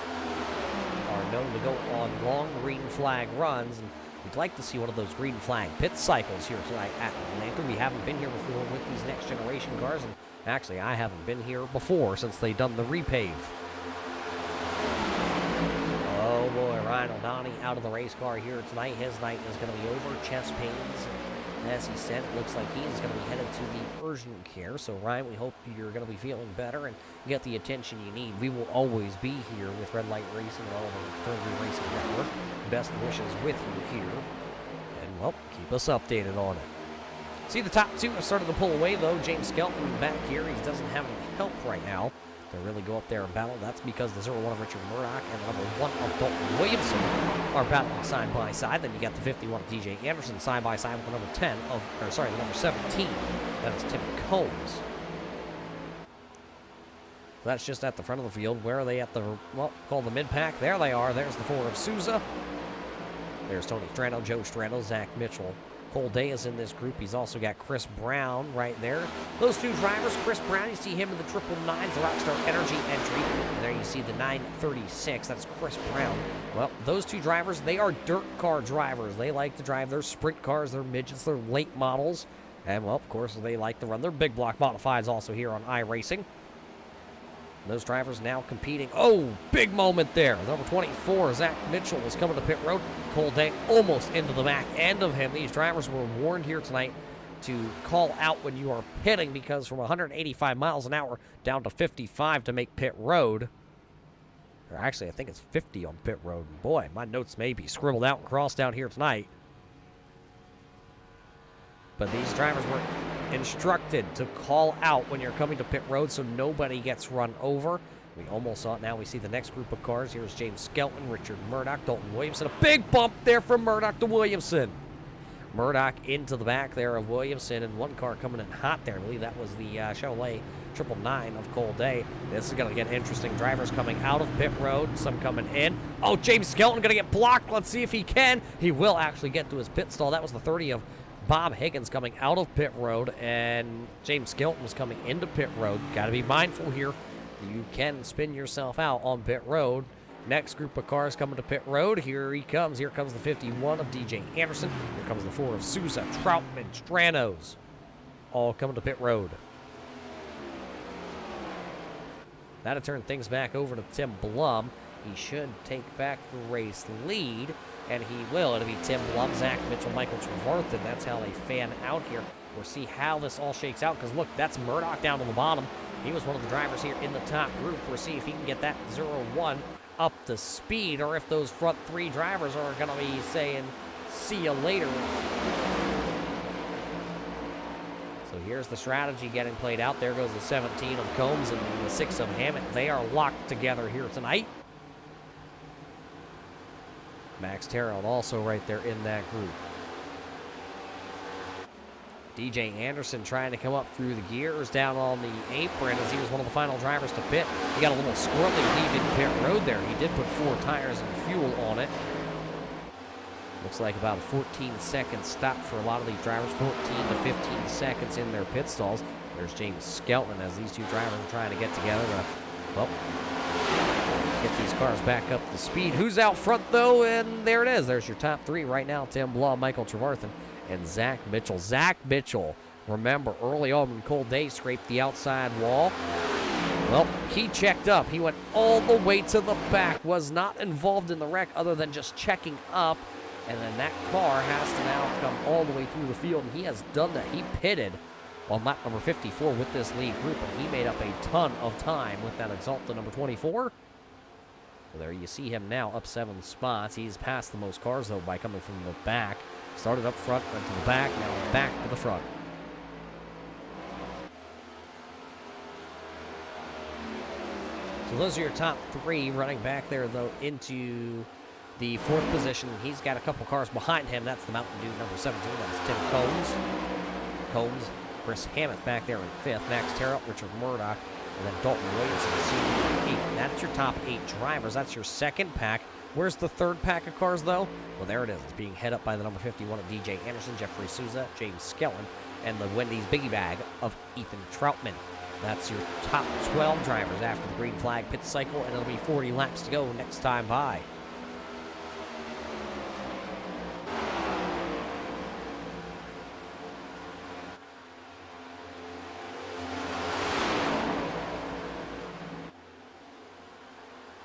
are known to go on long green flag runs, and we'd like to see one of those green flag pit cycles here tonight at Atlanta. We haven't been here before with these next generation cars, and actually I haven't been here before since they done the repave. Oh boy, Ryan O'Donnell out of the race car here tonight. His night is going to be over. Chest pains. As he said, it looks like he's going to be headed to the urgent care. So, Ryan, we hope you're going to be feeling better and get the attention you need. We will always be here with Red Light Racing and all the Third Racing Network. Best wishes with you here. And, well, keep us updated on it. See, the top 2 have started to pull away, though. James Skelton back here. He doesn't have any help right now to really go up there and battle. That's because the 01 of Richard Murdoch and the number 1 of Dalton Williamson are battling side by side. Then you got the 51 of DJ Anderson side by side with the number 10 of, or sorry, the number 17. That is Tim Combs. So that's just at the front of the field. Where are they at the, well, called the mid-pack? There they are. There's the 4 of Souza. There's Tony Strano, Joe Strano, Zach Mitchell. Cole Day is in this group. He's also got Chris Brown right there. Those 2 drivers, Chris Brown, you see him in the 999s, the Rockstar Energy entry. And there you see the 936. That's Chris Brown. Well, those 2 drivers, they are dirt car drivers. They like to drive their sprint cars, their midgets, their late models. And, well, of course, they like to run their big block modifieds also here on iRacing. Those drivers now competing. Oh, big moment there. Number 24, Zach Mitchell, is coming to pit road. Cole Day almost into the back end of him. These drivers were warned here tonight to call out when you are pitting, because from 185 miles an hour down to 55 to make pit road. Or actually, I think it's 50 on pit road. Boy, my notes may be scribbled out and crossed out here tonight. But these drivers were instructed to call out when you're coming to pit road so nobody gets run over. We almost saw it. Now we see the next group of cars. Here's James Skelton, Richard Murdoch, Dalton Williamson. A big bump there from Murdoch to Williamson. Murdoch into the back there of Williamson, and one car coming in hot there. I believe that was the Chevrolet 999 of Cole Day. This is going to get interesting. Drivers coming out of pit road, some coming in. Oh, James Skelton going to get blocked. Let's see if he can. He will actually get to his pit stall. That was the 30 of Bob Higgins coming out of pit road, and James Skelton was coming into pit road. Got to be mindful here. You can spin yourself out on pit road. Next group of cars coming to pit road. Here he comes. Here comes the 51 of DJ Anderson. Here comes the 4 of Souza, Troutman, Stranos. All coming to pit road. That'll turn things back over to Tim Blum. He should take back the race lead, and he will. It'll be Tim Blum, Zach Mitchell, Michael Trevarthen. That's how they fan out here. We'll see how this all shakes out, because look, that's Murdoch down on the bottom. He was one of the drivers here in the top group. We'll see if he can get that 01 up to speed, or if those front 3 drivers are going to be saying, see you later. So here's the strategy getting played out. There goes the 17 of Combs and the 6 of Hammett. They are locked together here tonight. Max Terrell also right there in that group. DJ Anderson trying to come up through the gears down on the apron as he was one of the final drivers to pit. He got a little squirrely leaving pit road there. He did put 4 tires and fuel on it. Looks like about a 14-second stop for a lot of these drivers. 14 to 15 seconds in their pit stalls. There's James Skelton as these 2 drivers are trying to get together to, well, get these cars back up to speed. Who's out front, though? And there it is. There's your top three right now. Tim Blah, Michael Trevarthen, and Zach Mitchell. Zach Mitchell, remember, early on when Cole Day scraped the outside wall. Well, he checked up. He went all the way to the back. Was not involved in the wreck other than just checking up. And then that car has to now come all the way through the field. And he has done that. He pitted on lap number 54 with this lead group, and he made up a ton of time with that Exalta number 24. Well, there you see him now up 7 spots. He's passed the most cars, though, by coming from the back. Started up front, went to the back, now back to the front. So those are your top three. Running back there, though, into the 4th position. He's got a couple cars behind him. That's the Mountain Dew number 17. That's Tim Combs. Chris Hammett back there in 5th. Max Terrell, Richard Murdoch, and then Dalton Williamson in senior 8. That's your top 8 drivers. That's your second pack. Where's the third pack of cars, though? Well, there it is. It's being head up by the number 51 of DJ Anderson, Jeffrey Souza, James Skellen, and the Wendy's Biggie Bag of Ethan Troutman. That's your top 12 drivers after the green flag pit cycle, and it'll be 40 laps to go next time by.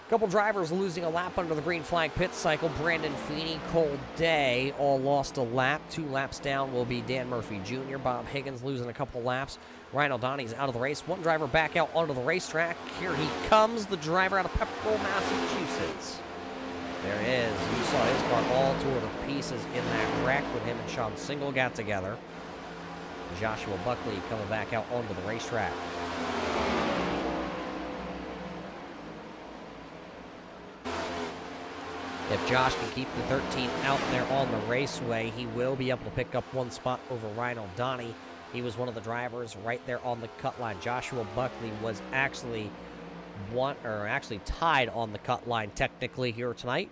Couple drivers losing a lap under the green flag pit cycle. Brandon Feeney, Cole Day all lost a lap. 2 laps down will be Dan Murphy Jr. Bob Higgins losing a couple laps. Ryan O'Donnell's out of the race. One driver back out onto the racetrack. Here he comes, the driver out of Pepperell, Massachusetts. There he is. You saw his car all tore to pieces in that wreck when him and Sean Single got together. Joshua Buckley coming back out onto the racetrack. If Josh can keep the 13th out there on the raceway, he will be able to pick up 1 spot over Ryan O'Donnell. He was one of the drivers right there on the cut line. Joshua Buckley was actually tied on the cut line technically here tonight.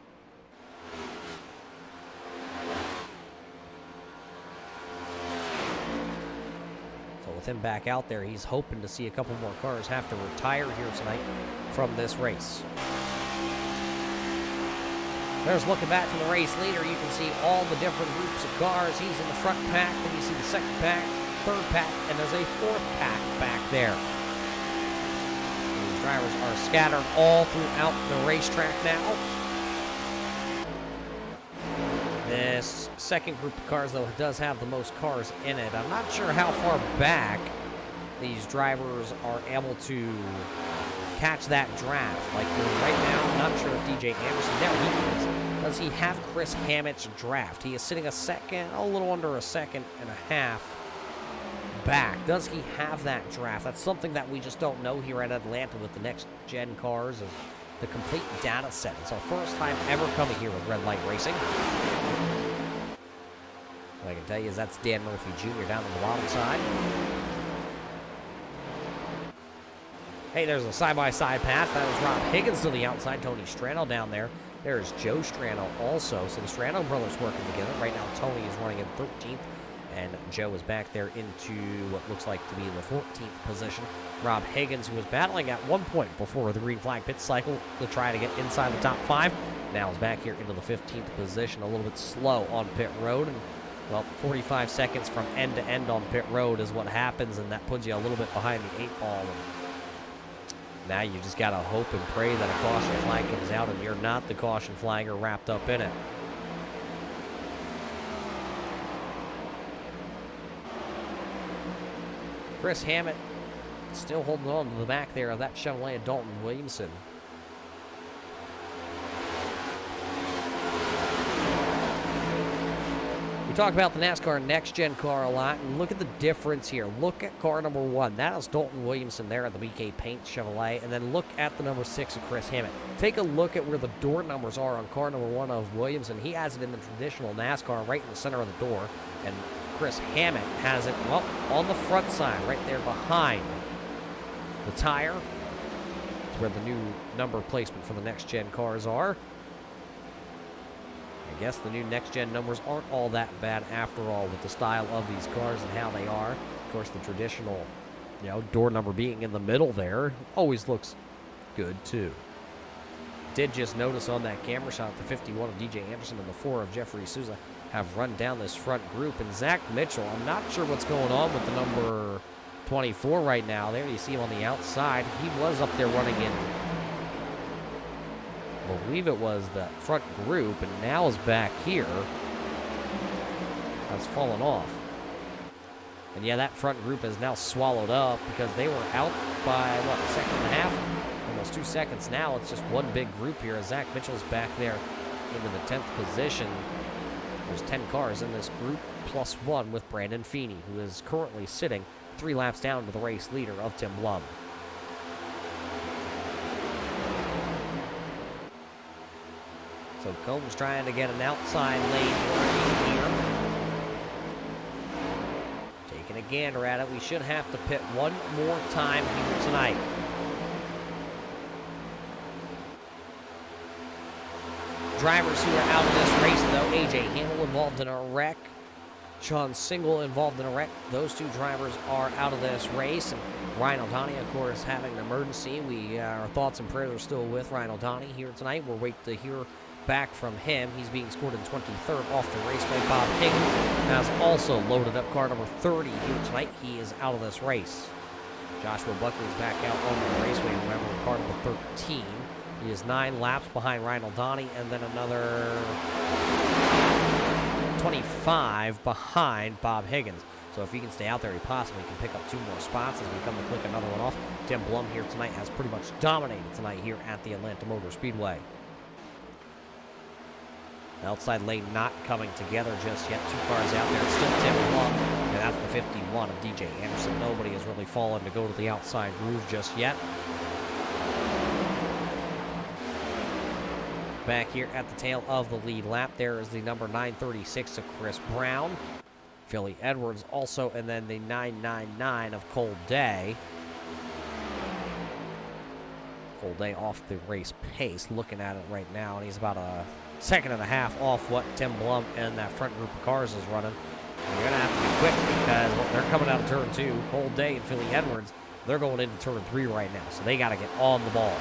So with him back out there, he's hoping to see a couple more cars have to retire here tonight from this race. There's looking back from the race leader. You can see all the different groups of cars. He's in the front pack. Then you see the second pack, third pack, and there's a 4th pack back there. These drivers are scattered all throughout the racetrack now. This second group of cars, though, does have the most cars in it. I'm not sure how far back these drivers are able to catch that draft. Like right now, I'm not sure if DJ Anderson, there he is. Does he have Chris Hammett's draft? He is sitting a little under a second and a half back. Does he have that draft? That's something that we just don't know here at Atlanta with the next gen cars, is the complete data set. It's our first time ever coming here with Red Light Racing. What I can tell you is that's Dan Murphy Jr. down on the bottom side. Hey, there's a side-by-side pass. That was Rob Higgins to the outside. Tony Strano down there. There's Joe Strano also. So the Strano brothers working together. Right now, Tony is running in 13th, and Joe is back there into what looks like to be the 14th position. Rob Higgins, who was battling at one point before the green flag pit cycle to try to get inside the top 5, now is back here into the 15th position. A little bit slow on pit road. And, well, 45 seconds from end to end on pit road is what happens, and that puts you a little bit behind the 8 ball. Now you just got to hope and pray that a caution flag comes out and you're not the caution flagger wrapped up in it. Chris Hammett still holding on to the back there of that Chevrolet of Dalton Williamson. We talk about the NASCAR Next Gen car a lot, and look at the difference here. Look at car number 1. That is Dalton Williamson there at the BK Paint Chevrolet, and then look at the number 6 of Chris Hammett. Take a look at where the door numbers are on car number 1 of Williamson. He has it in the traditional NASCAR right in the center of the door, and Chris Hammett has it, well, on the front side, right there behind the tire. It's where the new number placement for the Next Gen cars are. I guess the new next-gen numbers aren't all that bad after all with the style of these cars and how they are. Of course, the traditional, door number being in the middle there always looks good, too. did just notice on that camera shot the 51 of DJ Anderson and the 4 of Jeffrey Souza have run down this front group. And Zach Mitchell, I'm not sure what's going on with the number 24 right now. There you see him on the outside. He was up there running in, I believe it was the front group, and now is back here. That's fallen off. And yeah, that front group is now swallowed up because they were out by, what, a second and a half? Almost 2 seconds now. It's just one big group here as Zach Mitchell's back there into the 10th position. There's 10 cars in this group, plus 1 with Brandon Feeney, who is currently sitting 3 laps down to the race leader of Tim Blum. So Combs trying to get an outside lane here. Taking a gander at it. We should have to pit one more time here tonight. Drivers who are out of this race, though, A.J. Hamill involved in a wreck. Sean Single involved in a wreck. Those 2 drivers are out of this race. And Ryan O'Donnell, of course, having an emergency. Our thoughts and prayers are still with Ryan O'Donnell here tonight. We're waiting to hear back from him. He's being scored in 23rd off the raceway. Bob Higgins has also loaded up car number 30 here tonight. He is out of this race. Joshua Buckley's back out on the raceway. Remember, car number 13. He is 9 laps behind Ryan O'Donnell, and then another 25 behind Bob Higgins. So if he can stay out there, he possibly can pick up 2 more spots as we come to click another one off. Tim Blum here tonight has pretty much dominated tonight here at the Atlanta Motor Speedway. Outside lane not coming together just yet. 2 cars out there. It's still Tim Blum, and that's the 51 of DJ Anderson. Nobody has really fallen to go to the outside groove just yet. Back here at the tail of the lead lap, there is the number 936 of Chris Brown. Philly Edwards also, and then the 999 of Cole Day. Cole Day off the race pace, looking at it right now, and he's about a second and a half off what Tim Blum and that front group of cars is running. And you're going to have to be quick because they're coming out of turn 2. Cole Day and Philly Edwards, they're going into turn 3 right now, so they got to get on the ball.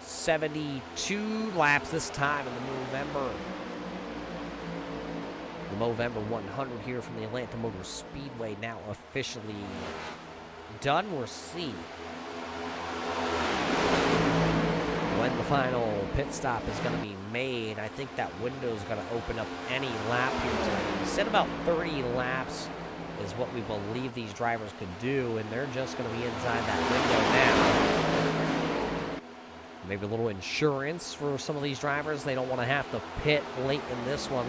.72 laps this time in the Movember. The Movember 100 here from the Atlanta Motor Speedway now officially done. We'll see when the final pit stop is going to be made. I think that window is going to open up any lap here tonight. We said about 30 laps is what we believe these drivers could do, and they're just going to be inside that window now. Maybe a little insurance for some of these drivers. They don't want to have to pit late in this one.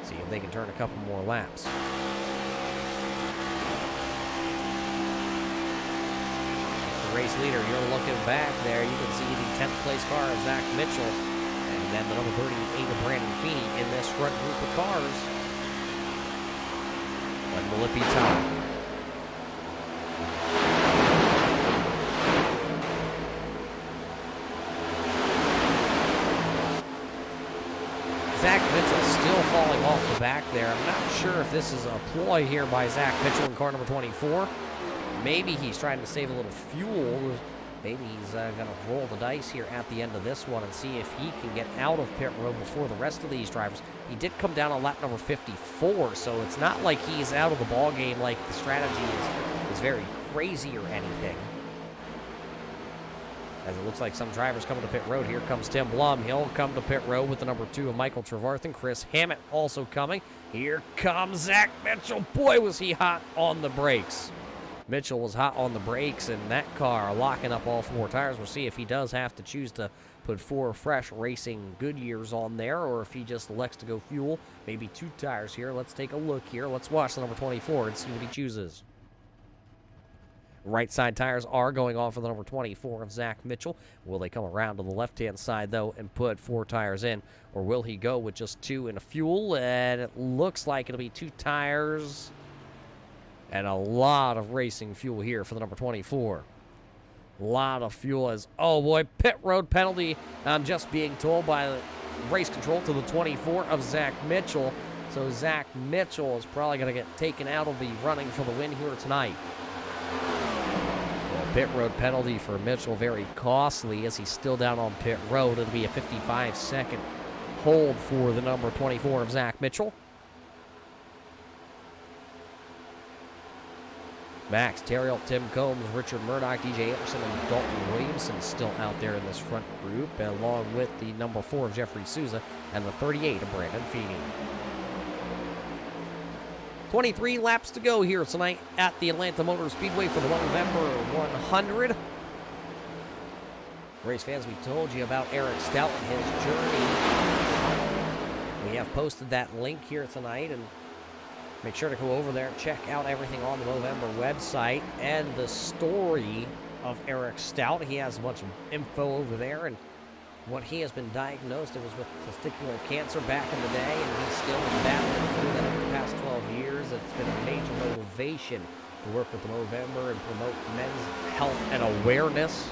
See if they can turn a couple more laps. That's the race leader. You're looking back there. You can see the 10th place car of Zach Mitchell. And then the number 38 of Brandon Feeney in this front group of cars. When will it be time? Zach Mitchell still falling off the back there. I'm not sure if this is a ploy here by Zach Mitchell in car number 24. Maybe he's trying to save a little fuel. Maybe he's going to roll the dice here at the end of this one and see if he can get out of pit road before the rest of these drivers. He did come down on lap number 54, so it's not like he's out of the ball game like the strategy is very crazy or anything. As it looks like some drivers coming to pit road. Here comes Tim Blum. He'll come to pit road with the number 2 of Michael Trevarthen. Chris Hammett also coming. Here comes Zach Mitchell. Boy, was he hot on the brakes. Mitchell was hot on the brakes, and that car locking up all 4 tires. We'll see if he does have to choose to put 4 fresh Racing Goodyears on there, or if he just elects to go fuel. Maybe 2 tires here. Let's take a look here. Let's watch the number 24 and see what he chooses. Right side tires are going on for the number 24 of Zach Mitchell. Will they come around to the left-hand side, though, and put 4 tires in? Or will he go with just 2 and a fuel? And it looks like it'll be 2 tires and a lot of racing fuel here for the number 24. A lot of fuel as, oh boy, pit road penalty. I'm just being told by race control to the 24 of Zach Mitchell. So Zach Mitchell is probably going to get taken out of the running for the win here tonight. A pit road penalty for Mitchell, very costly as he's still down on pit road. It'll be a 55-second hold for the number 24 of Zach Mitchell. Max Terriel, Tim Combs, Richard Murdoch, DJ Anderson, and Dalton Williamson still out there in this front group, along with the number 4 of Jeffrey Souza and the 38 of Brandon Feeney. 23 laps to go here tonight at the Atlanta Motor Speedway for the Movember 100. Race fans, we told you about Eric Stout and his journey. We have posted that link here tonight, and make sure to go over there and check out everything on the Movember website and the story of Eric Stout. He has a bunch of info over there, and what he has been diagnosed, it was with testicular cancer back in the day, and he's still battling through that over the past 12 years. It's been a major motivation to work with the Movember and promote men's health and awareness.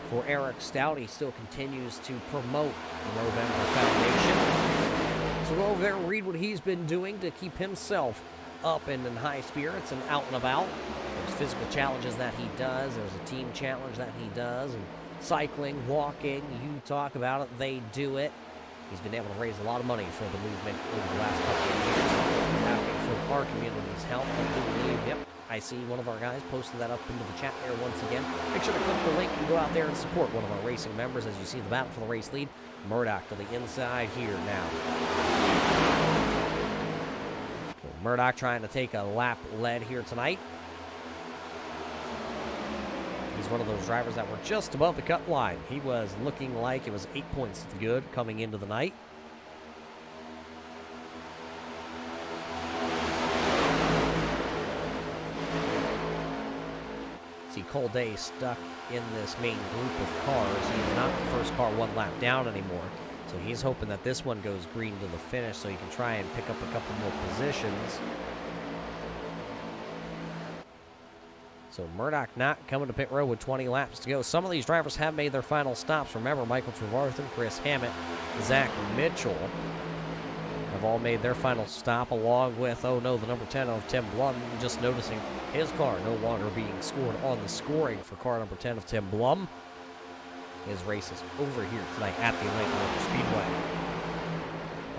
For Eric Stout, he still continues to promote the Movember Foundation. So go over there and read what he's been doing to keep himself up and in high spirits and out and about. There's physical challenges that he does. There's a team challenge that he does. And cycling, walking, you talk about it, they do it. He's been able to raise a lot of money for the movement over the last couple of years. It's happening for our community's help. I do believe, yep, I see one of our guys posted that up into the chat there once again. Make sure to click the link and go out there and support one of our racing members as you see the battle for the race lead. Murdoch to the inside here now. So Murdoch trying to take a lap lead here tonight. He's one of those drivers that were just above the cut line. He was looking like it was 8 points to the good coming into the night. See Cole Day stuck in this main group of cars. He's not the first car one lap down anymore. So he's hoping that this one goes green to the finish so he can try and pick up a couple more positions. So Murdoch not coming to pit road with 20 laps to go. Some of these drivers have made their final stops. Remember, Michael Trevarthen, Chris Hammett, Zach Mitchell have all made their final stop, along with, oh no, the number 10 of Tim Blum. Just noticing his car no longer being scored on the scoring for car number 10 of Tim Blum. His race is over here tonight at the Atlanta Motor Speedway.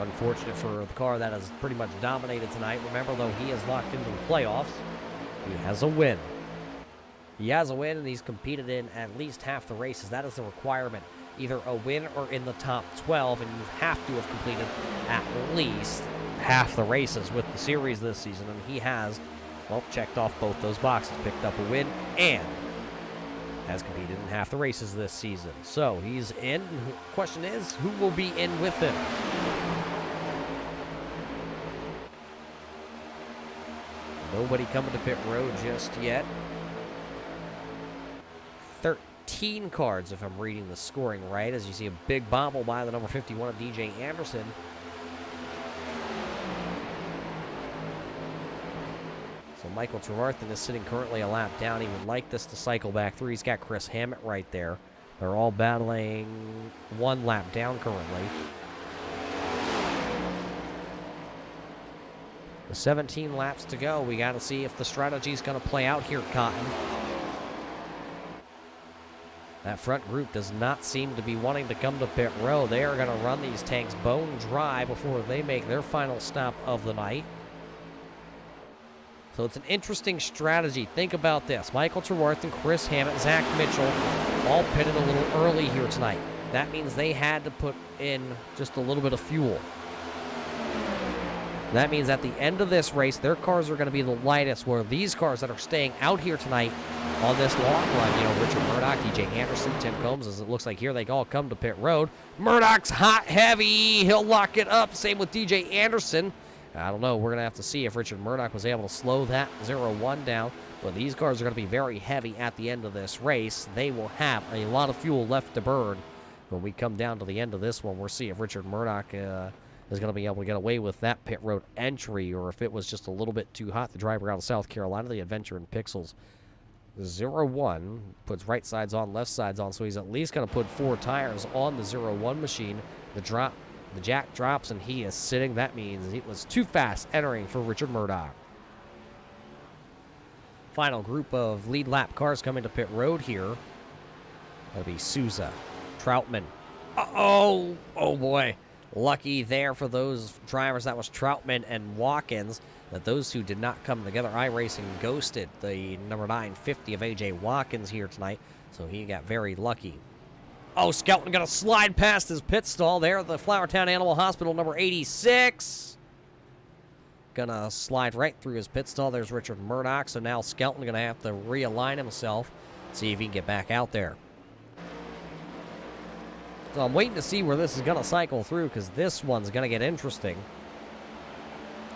Unfortunate for the car that has pretty much dominated tonight. Remember, though, he is locked into the playoffs. He has a win. He has a win, and he's competed in at least half the races. That is the requirement. Either a win or in the top 12, and you have to have completed at least half the races with the series this season. And he has, well, checked off both those boxes. Picked up a win and has competed in half the races this season. So he's in. The question is, who will be in with him? Nobody coming to pit road just yet. 13 cards, if I'm reading the scoring right, as you see a big bobble by the number 51 of DJ Anderson. So Michael Trevarthen is sitting currently a lap down. He would like this to cycle back through. He's got Chris Hammett right there. They're all battling one lap down currently. With 17 laps to go, we got to see if the strategy is going to play out here, Cotton. That front group does not seem to be wanting to come to pit road. They are going to run these tanks bone dry before they make their final stop of the night. So it's an interesting strategy. Think about this. Michael Trevarthen, Chris Hammett, Zach Mitchell all pitted a little early here tonight. That means they had to put in just a little bit of fuel. That means at the end of this race, their cars are going to be the lightest, where these cars that are staying out here tonight on this long run, you know, Richard Murdoch, DJ Anderson, Tim Combs, as it looks like here, they all come to pit road. Murdoch's hot heavy. He'll lock it up. Same with DJ Anderson. I don't know. We're going to have to see if Richard Murdoch was able to slow that 0-1 down. But these cars are going to be very heavy at the end of this race. They will have a lot of fuel left to burn when we come down to the end of this one. We'll see if Richard Murdoch is going to be able to get away with that pit road entry, or if it was just a little bit too hot. The driver out of South Carolina, the Adventure in Pixels, 0-1. Puts right sides on, left sides on, so he's at least going to put 4 tires on the 0-1 machine. The jack drops, and he is sitting. That means it was too fast entering for Richard Murdoch. Final group of lead lap cars coming to pit road here. That'll be Souza, Troutman. Oh boy. Lucky there for those drivers. That was Troutman and Watkins. That those two did not come together. iRacing ghosted the number 950 of A.J. Watkins here tonight, so he got very lucky. Oh, Skelton going to slide past his pit stall there at the Flowertown Animal Hospital, number 86. Going to slide right through his pit stall. There's Richard Murdoch, so now Skelton going to have to realign himself, see if he can get back out there. So I'm waiting to see where this is going to cycle through, because this one's going to get interesting.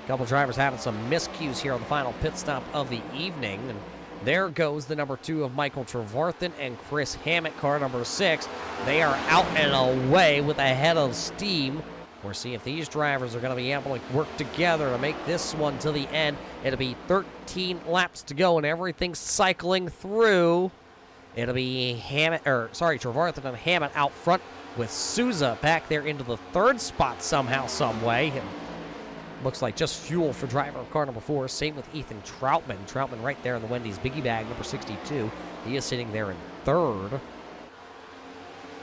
A couple drivers having some miscues here on the final pit stop of the evening. And there goes the number 2 of Michael Trevarthen and Chris Hammett, car number 6. They are out and away with a head of steam. We'll see if these drivers are going to be able to work together to make this one to the end. It'll be 13 laps to go, and everything's cycling through. It'll be Trevarthen and Hammett out front, with Souza back there into the 3rd spot somehow, some way. And looks like just fuel for driver of car number 4. Same with Ethan Troutman. Troutman right there in the Wendy's Biggie Bag, number 62. He is sitting there in 3rd.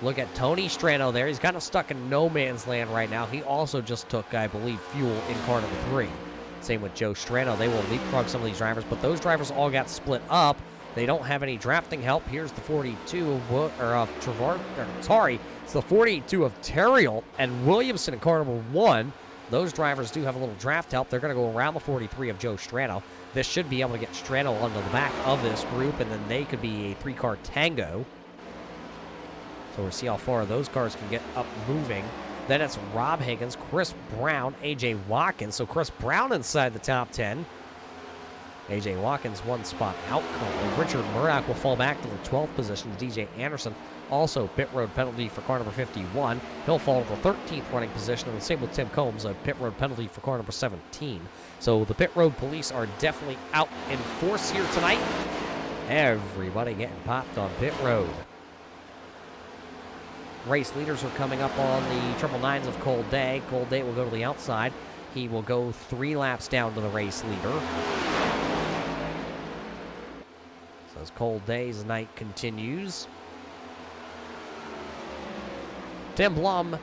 Look at Tony Strano there. He's kind of stuck in no man's land right now. He also just took, I believe, fuel in car number 3. Same with Joe Strano. They will leapfrog some of these drivers, but those drivers all got split up. They don't have any drafting help. Here's the 42 of Trevarthen. It's the 42 of Terrill and Williamson in car number 1. Those drivers do have a little draft help. They're going to go around the 43 of Joe Strano. This should be able to get Strano onto the back of this group, and then they could be a 3-car tango. So we'll see how far those cars can get up moving. Then it's Rob Higgins, Chris Brown, A.J. Watkins. So Chris Brown inside the top 10. A.J. Watkins 1 spot out currently. Richard Murdoch will fall back to the 12th position. DJ Anderson also pit road penalty for car number 51. He'll fall to the 13th running position. And the same with Tim Combs, a pit road penalty for car number 17. So the pit road police are definitely out in force here tonight. Everybody getting popped on pit road. Race leaders are coming up on the 999s of Cole Day. Cole Day will go to the outside. He will go 3 laps down to the race leader. So as Cole Day's night continues. Tim Blum,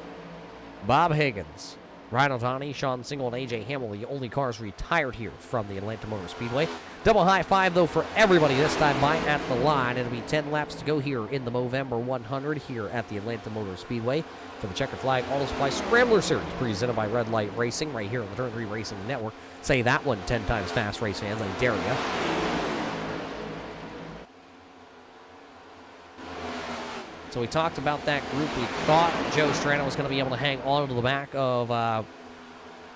Bob Higgins, Ryan O'Donnell, Sean Single, and A.J. Hamill, the only cars retired here from the Atlanta Motor Speedway. Double high five, though, for everybody this time by at the line. It'll be 10 laps to go here in the Movember 100 here at the Atlanta Motor Speedway for the Checkered Flag Auto Supply Scrambler Series, presented by Red Light Racing right here on the Turn 3 Racing Network. Say that one 10 times fast, race fans. I dare ya. So we talked about that group. We thought Joe Strano was going to be able to hang on to the back of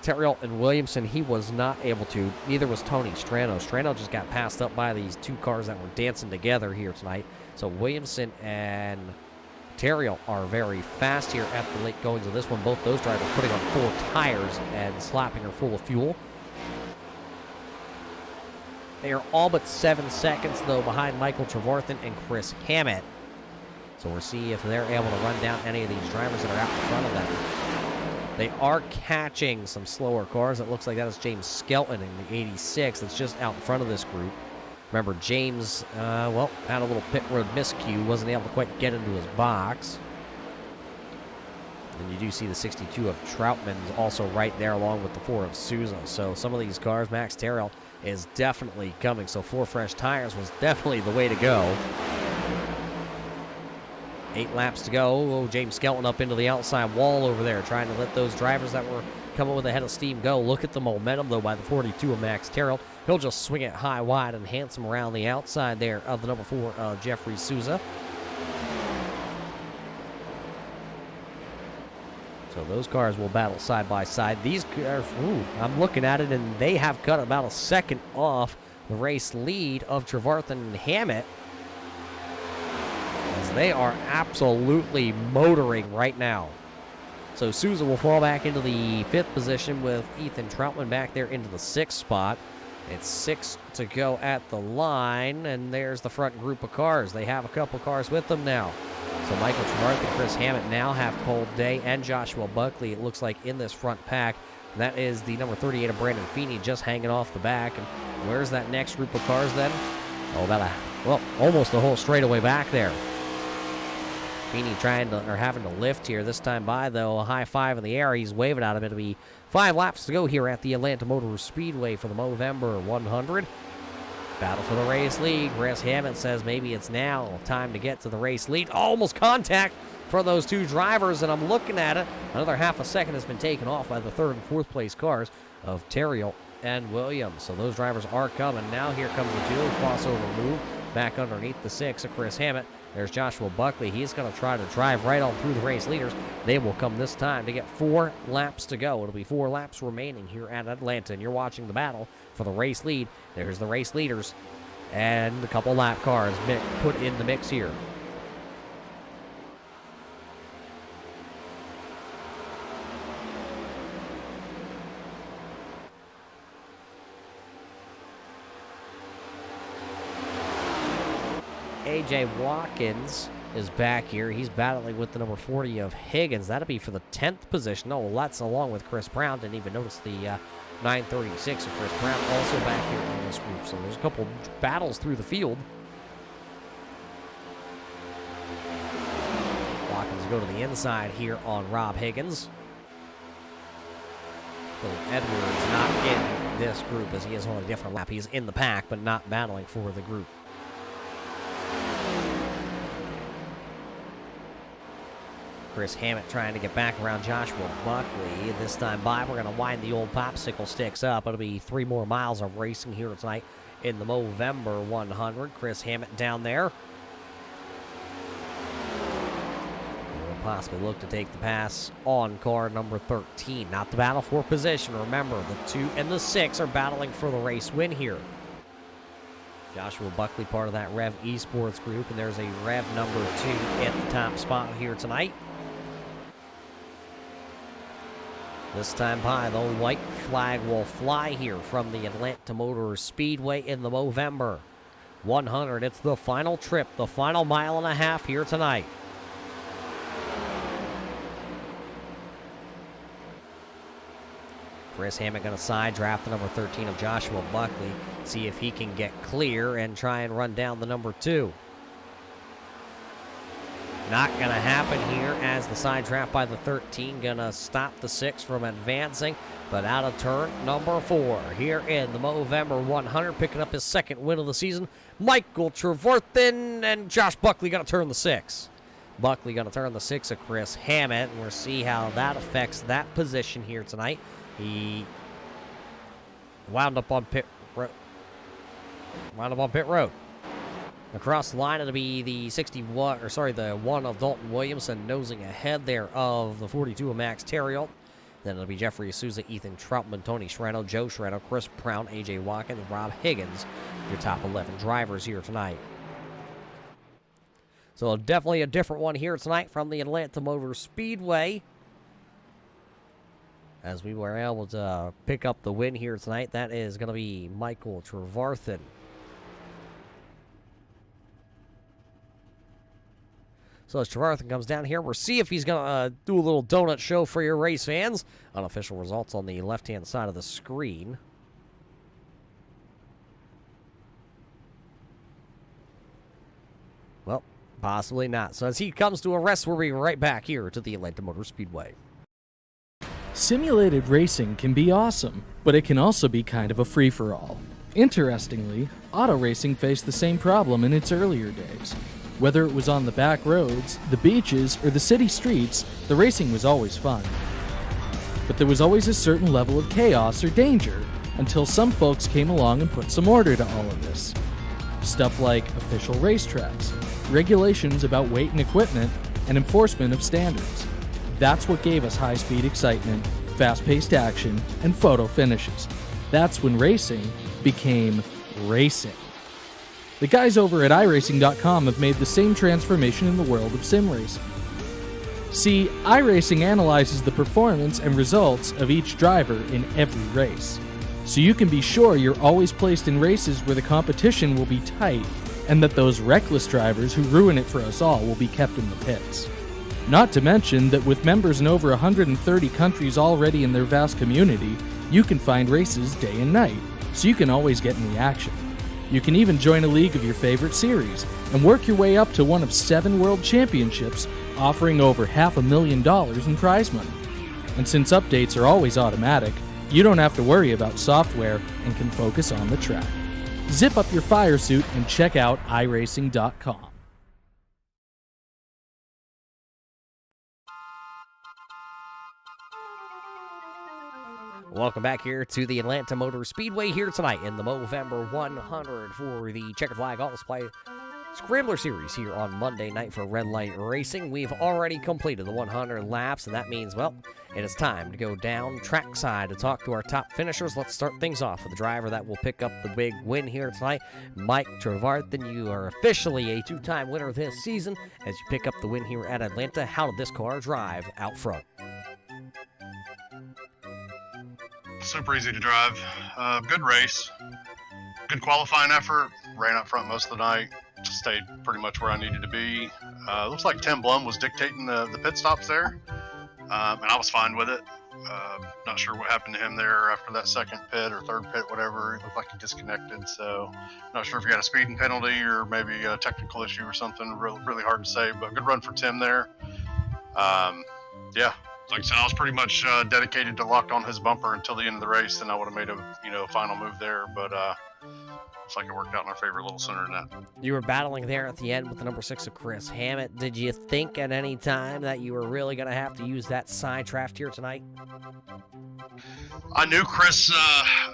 Terrill and Williamson. He was not able to. Neither was Tony Strano. Strano just got passed up by these 2 cars that were dancing together here tonight. So Williamson and Terrill are very fast here at the late goings of this one. Both those drivers putting on 4 tires and slapping her full of fuel. They are all but 7 seconds, though, behind Michael Trevarthen and Chris Hammett. So we'll see if they're able to run down any of these drivers that are out in front of them. They are catching some slower cars. It looks like that is James Skelton in the 86 that's just out in front of this group. Remember, James, had a little pit road miscue. Wasn't able to quite get into his box. And you do see the 62 of Troutman also right there along with the 4 of Souza. So some of these cars, Max Terrill is definitely coming. So 4 fresh tires was definitely the way to go. 8 laps to go. Oh, James Skelton up into the outside wall over there, trying to let those drivers that were coming with a head of steam go. Look at the momentum, though, by the 42 of Max Terrill. He'll just swing it high, wide, and handsome around the outside there of the number 4, Jeffrey Souza. So those cars will battle side by side. These cars, I'm looking at it, and they have cut about a second off the race lead of Trevarthen and Hammett. They are absolutely motoring right now. So Souza will fall back into the 5th position with Ethan Troutman back there into the 6th spot. It's 6 to go at the line, and there's the front group of cars. They have a couple cars with them now. So Michael Trevarth and Chris Hammett now have Cole Day and Joshua Buckley, it looks like, in this front pack. That is the number 38 of Brandon Feeney just hanging off the back. And where's that next group of cars then? Oh, almost the whole straightaway back there. Feeney having to lift here this time by, though. A high five in the air. He's waving at him. It'll be 5 laps to go here at the Atlanta Motor Speedway for the Movember 100. Battle for the race lead. Chris Hammett says maybe it's now time to get to the race lead. Almost contact for those two drivers, and I'm looking at it. Another half a second has been taken off by the 3rd and 4th place cars of Terriel and Williams. So those drivers are coming. Now here comes the dual crossover move back underneath the 6 of Chris Hammett. There's Joshua Buckley. He's going to try to drive right on through the race leaders. They will come this time to get 4 laps to go. It'll be 4 laps remaining here at Atlanta, and you're watching the battle for the race lead. There's the race leaders and a couple lap cars put in the mix here. A.J. Watkins is back here. He's battling with the number 40 of Higgins. That'll be for the 10th position. Oh, well, that's along with Chris Brown. Didn't even notice the 936 of Chris Brown also back here in this group. So there's a couple battles through the field. Watkins go to the inside here on Rob Higgins. Phil Edwards not in this group as he is on a different lap. He's in the pack, but not battling for the group. Chris Hammett trying to get back around Joshua Buckley. This time by, we're going to wind the old popsicle sticks up. It'll be 3 more miles of racing here tonight in the Movember 100. Chris Hammett down there. We'll possibly look to take the pass on car number 13. Not the battle for position. Remember, the 2 and the 6 are battling for the race win here. Joshua Buckley, part of that Rev Esports group, and there's a Rev number 2 at the top spot here tonight. This time by, the white flag will fly here from the Atlanta Motor Speedway in the Movember 100. It's the final trip, the final mile and a half here tonight. Chris Hammett going to side draft the number 13 of Joshua Buckley, see if he can get clear and try and run down the number 2. Not going to happen here as the side draft by the 13 going to stop the 6 from advancing, but out of turn number 4 here in the Movember 100, picking up his 2nd win of the season. Michael Trevarth and Josh Buckley going to turn the 6. Buckley going to turn the 6 of Chris Hammett, and we'll see how that affects that position here tonight. He wound up on pit road. Across the line, it'll be the the 1 of Dalton Williamson nosing ahead there of the 42 of Max Terriel. Then it'll be Jeffrey Souza, Ethan Troutman, Tony Shreno, Joe Shreno, Chris Brown, A.J. Watkins, and Rob Higgins, your top 11 drivers here tonight. So definitely a different one here tonight from the Atlanta Motor Speedway, as we were able to pick up the win here tonight. That is going to be Michael Trevarth. So as Trevarth comes down here, we'll see if he's going to do a little donut show for your race fans. Unofficial results on the left-hand side of the screen. Well, possibly not. So as he comes to a rest, we'll be right back here to the Atlanta Motor Speedway. Simulated racing can be awesome, but it can also be kind of a free-for-all. Interestingly, auto racing faced the same problem in its earlier days. Whether it was on the back roads, the beaches, or the city streets, the racing was always fun. But there was always a certain level of chaos or danger until some folks came along and put some order to all of this. Stuff like official racetracks, regulations about weight and equipment, and enforcement of standards. That's what gave us high-speed excitement, fast-paced action, and photo finishes. That's when racing became racing. The guys over at iRacing.com have made the same transformation in the world of sim racing. See, iRacing analyzes the performance and results of each driver in every race. so you can be sure you're always placed in races where the competition will be tight, and that those reckless drivers who ruin it for us all will be kept in the pits. Not to mention that with members in over 130 countries already in their vast community, you can find races day and night, so you can always get in the action. You can even join a league of your favorite series and work your way up to one of 7 world championships, offering over $500,000 in prize money. And since updates are always automatic, you don't have to worry about software and can focus on the track. Zip up your fire suit and check out iRacing.com. Welcome back here to the Atlanta Motor Speedway here tonight in the Movember 100 for the Checkered Flag All Display Scrambler Series here on Monday night for Red Light Racing. We've already completed the 100 laps, and that means, well, it is time to go down trackside to talk to our top finishers. Let's start things off with the driver that will pick up the big win here tonight, Mike Trevarthen. You are officially a 2-time winner this season as you pick up the win here at Atlanta. How did this car drive out front? Super easy to drive. Good race. Good qualifying effort. Ran up front most of the night. Stayed pretty much where I needed to be. Looks like Tim Blum was dictating the pit stops there. And I was fine with it. Not sure what happened to him there after that second pit or third pit, whatever. It looked like he disconnected. So not sure if he got a speeding penalty or maybe a technical issue or something. Really hard to say, but good run for Tim there. Yeah. Like I said, I was pretty much dedicated to locked on his bumper until the end of the race, and I would have made a final move there. But looks like it worked out in our favor a little sooner than that. You were battling there at the end with the number 6 of Chris Hammett. Did you think at any time that you were really going to have to use that side draft here tonight? I knew Chris,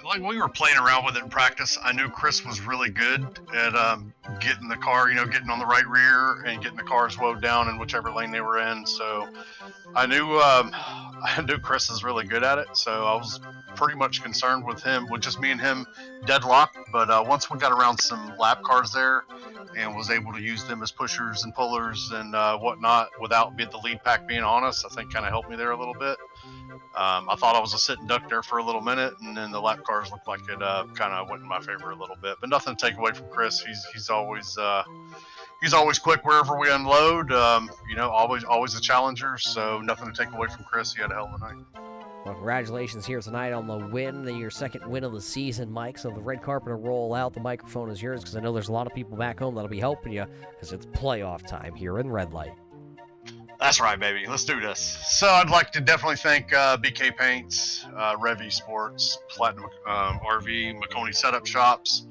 like we were playing around with it in practice, I knew Chris was really good at getting the car, getting on the right rear and getting the car slowed down in whichever lane they were in. So I knew Chris is really good at it. So I was pretty much concerned with him, with just me and him deadlocked. But once we got around some lap cars there and was able to use them as pushers and pullers and whatnot without the lead pack being on us, I think kind of helped me there a little bit. I thought I was a sitting duck there for a little minute, and then the lap cars looked like it kind of went in my favor a little bit. But nothing to take away from Chris. He's always quick wherever we unload. Always a challenger. So nothing to take away from Chris. He had a hell of a night. Well, congratulations here tonight on the win, your second win of the season, Mike. So the red carpet will roll out. The microphone is yours because I know there's a lot of people back home that'll be helping you because it's playoff time here in Red Light. That's right, baby. Let's do this. So I'd like to definitely thank BK Paints, Revy Sports, Platinum RV, McConey Setup Shops,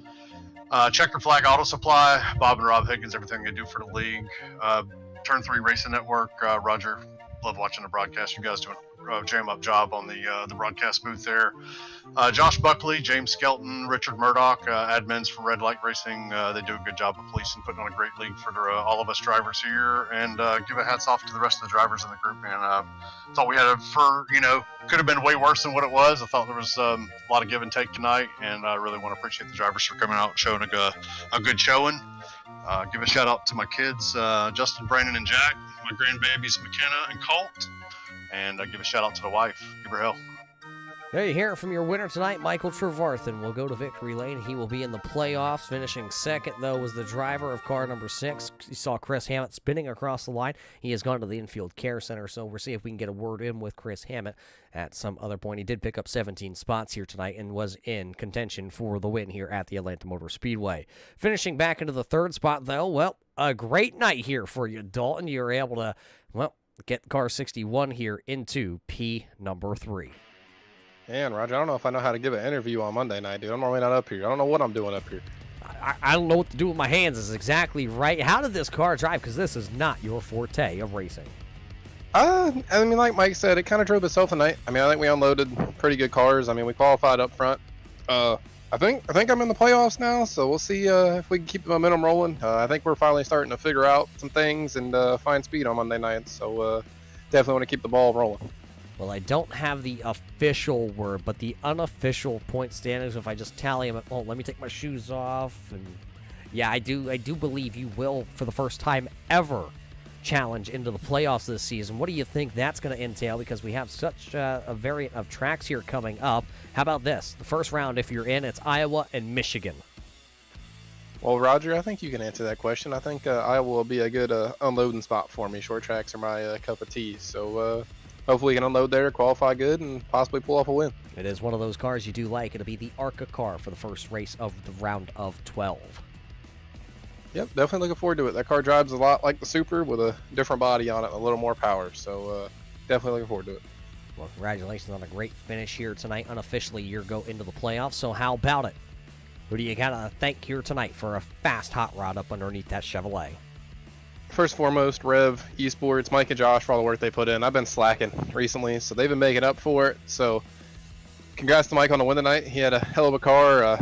Checkered Flag Auto Supply, Bob and Rob Higgins, everything they do for the league, Turn 3 Racing Network, Roger, love watching the broadcast. You guys do a jam-up job on the broadcast booth there. Josh Buckley, James Skelton, Richard Murdoch, admins for Red Light Racing. They do a good job of policing, putting on a great league for all of us drivers here. And give a hats off to the rest of the drivers in the group, man. Thought we had could have been way worse than what it was. I thought there was a lot of give and take tonight, and I really want to appreciate the drivers for coming out and showing a good showing. Give a shout out to my kids, Justin, Brandon, and Jack, my grandbabies, McKenna and Colt. And give a shout out to the wife. Give her hell. There you hear it from your winner tonight, Michael Trevarthen will go to victory lane. He will be in the playoffs. Finishing second, though, was the driver of car number 6. You saw Chris Hammett spinning across the line. He has gone to the infield care center, so we'll see if we can get a word in with Chris Hammett at some other point. He did pick up 17 spots here tonight and was in contention for the win here at the Atlanta Motor Speedway. Finishing back into the third spot, though, well, a great night here for you, Dalton. You were able to, get car 61 here into P number 3. Man, Roger, I don't know if I know how to give an interview on Monday night, dude. I'm normally not up here. I don't know what I'm doing up here. I don't know what to do with my hands is exactly right. How did this car drive? Because this is not your forte of racing. Like Mike said, it kind of drove itself tonight. I think we unloaded pretty good cars. We qualified up front. I think I'm in the playoffs now, so we'll see if we can keep the momentum rolling. I think we're finally starting to figure out some things and find speed on Monday night, so definitely want to keep the ball rolling. Well, I don't have the official word, but the unofficial point standings, if I just tally them, let me take my shoes off. And yeah, I do believe you will, for the first time ever, challenge into the playoffs this season. What do you think that's going to entail? Because we have such a variant of tracks here coming up. How about this? The first round, if you're in, it's Iowa and Michigan. Well, Roger, I think you can answer that question. I think Iowa will be a good unloading spot for me. Short tracks are my cup of tea. So hopefully we can unload there, qualify good, and possibly pull off a win. It is one of those cars you do like. It'll be the ARCA car for the first race of the round of 12. Yep, definitely looking forward to it. That car drives a lot like the Super with a different body on it and a little more power. So definitely looking forward to it. Well, congratulations on a great finish here tonight. Unofficially, you go into the playoffs. So how about it? Who do you got to thank here tonight for a fast hot rod up underneath that Chevrolet? First and foremost, Rev Esports, Mike and Josh for all the work they put in. I've been slacking recently, so they've been making up for it. So congrats to Mike on the win tonight. He had a hell of a car.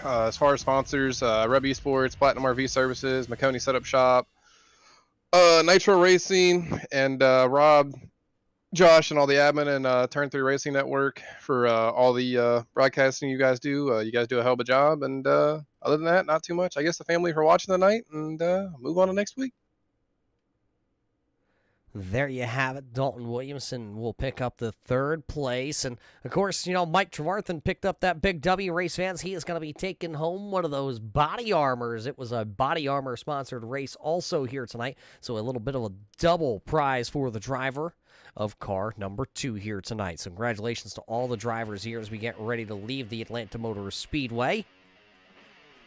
As far as sponsors, Rev Esports, Platinum RV Services, McConey Setup Shop, Nitro Racing, and Rob, Josh, and all the admin and Turn 3 Racing Network for all the broadcasting you guys do. You guys do a hell of a job. And other than that, not too much. I guess the family for watching tonight, and move on to next week. There you have it. Dalton Williamson will pick up the third place. And, of course, Mike Trevarthen picked up that big W. Race fans, he is going to be taking home one of those body armors. It was a body armor-sponsored race also here tonight, so a little bit of a double prize for the driver of car number 2 here tonight. So congratulations to all the drivers here as we get ready to leave the Atlanta Motor Speedway.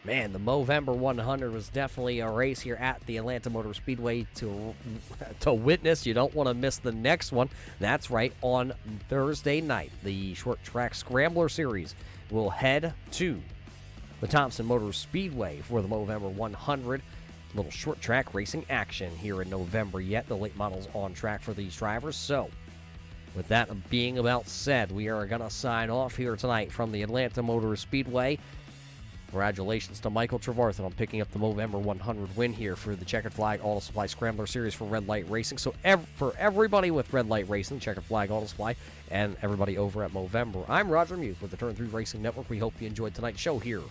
Man, the Movember 100 was definitely a race here at the Atlanta Motor Speedway to witness. You don't want to miss the next one. That's right, on Thursday night, the Short Track Scrambler Series will head to the Thompson Motor Speedway for the Movember 100. Little short track racing action here in November yet. The late models on track for these drivers. So, with that being about said, we are going to sign off here tonight from the Atlanta Motor Speedway. Congratulations to Michael Trevarthen on picking up the Movember 100 win here for the Checkered Flag Auto Supply Scrambler Series for Red Light Racing. So for everybody with Red Light Racing, Checkered Flag Auto Supply, and everybody over at Movember, I'm Roger Muse with the Turn 3 Racing Network. We hope you enjoyed tonight's show here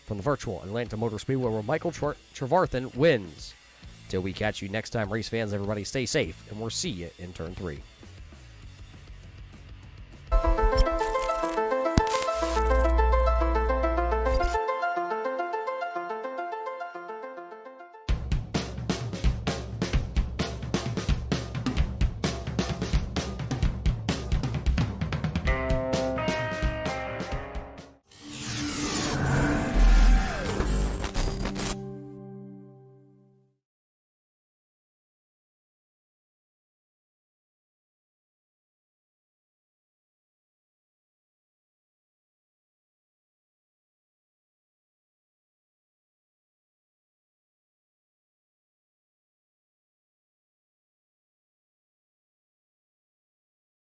from the virtual Atlanta Motor Speedway where Michael Trevarthen wins. Till we catch you next time, race fans, everybody stay safe, and we'll see you in Turn 3.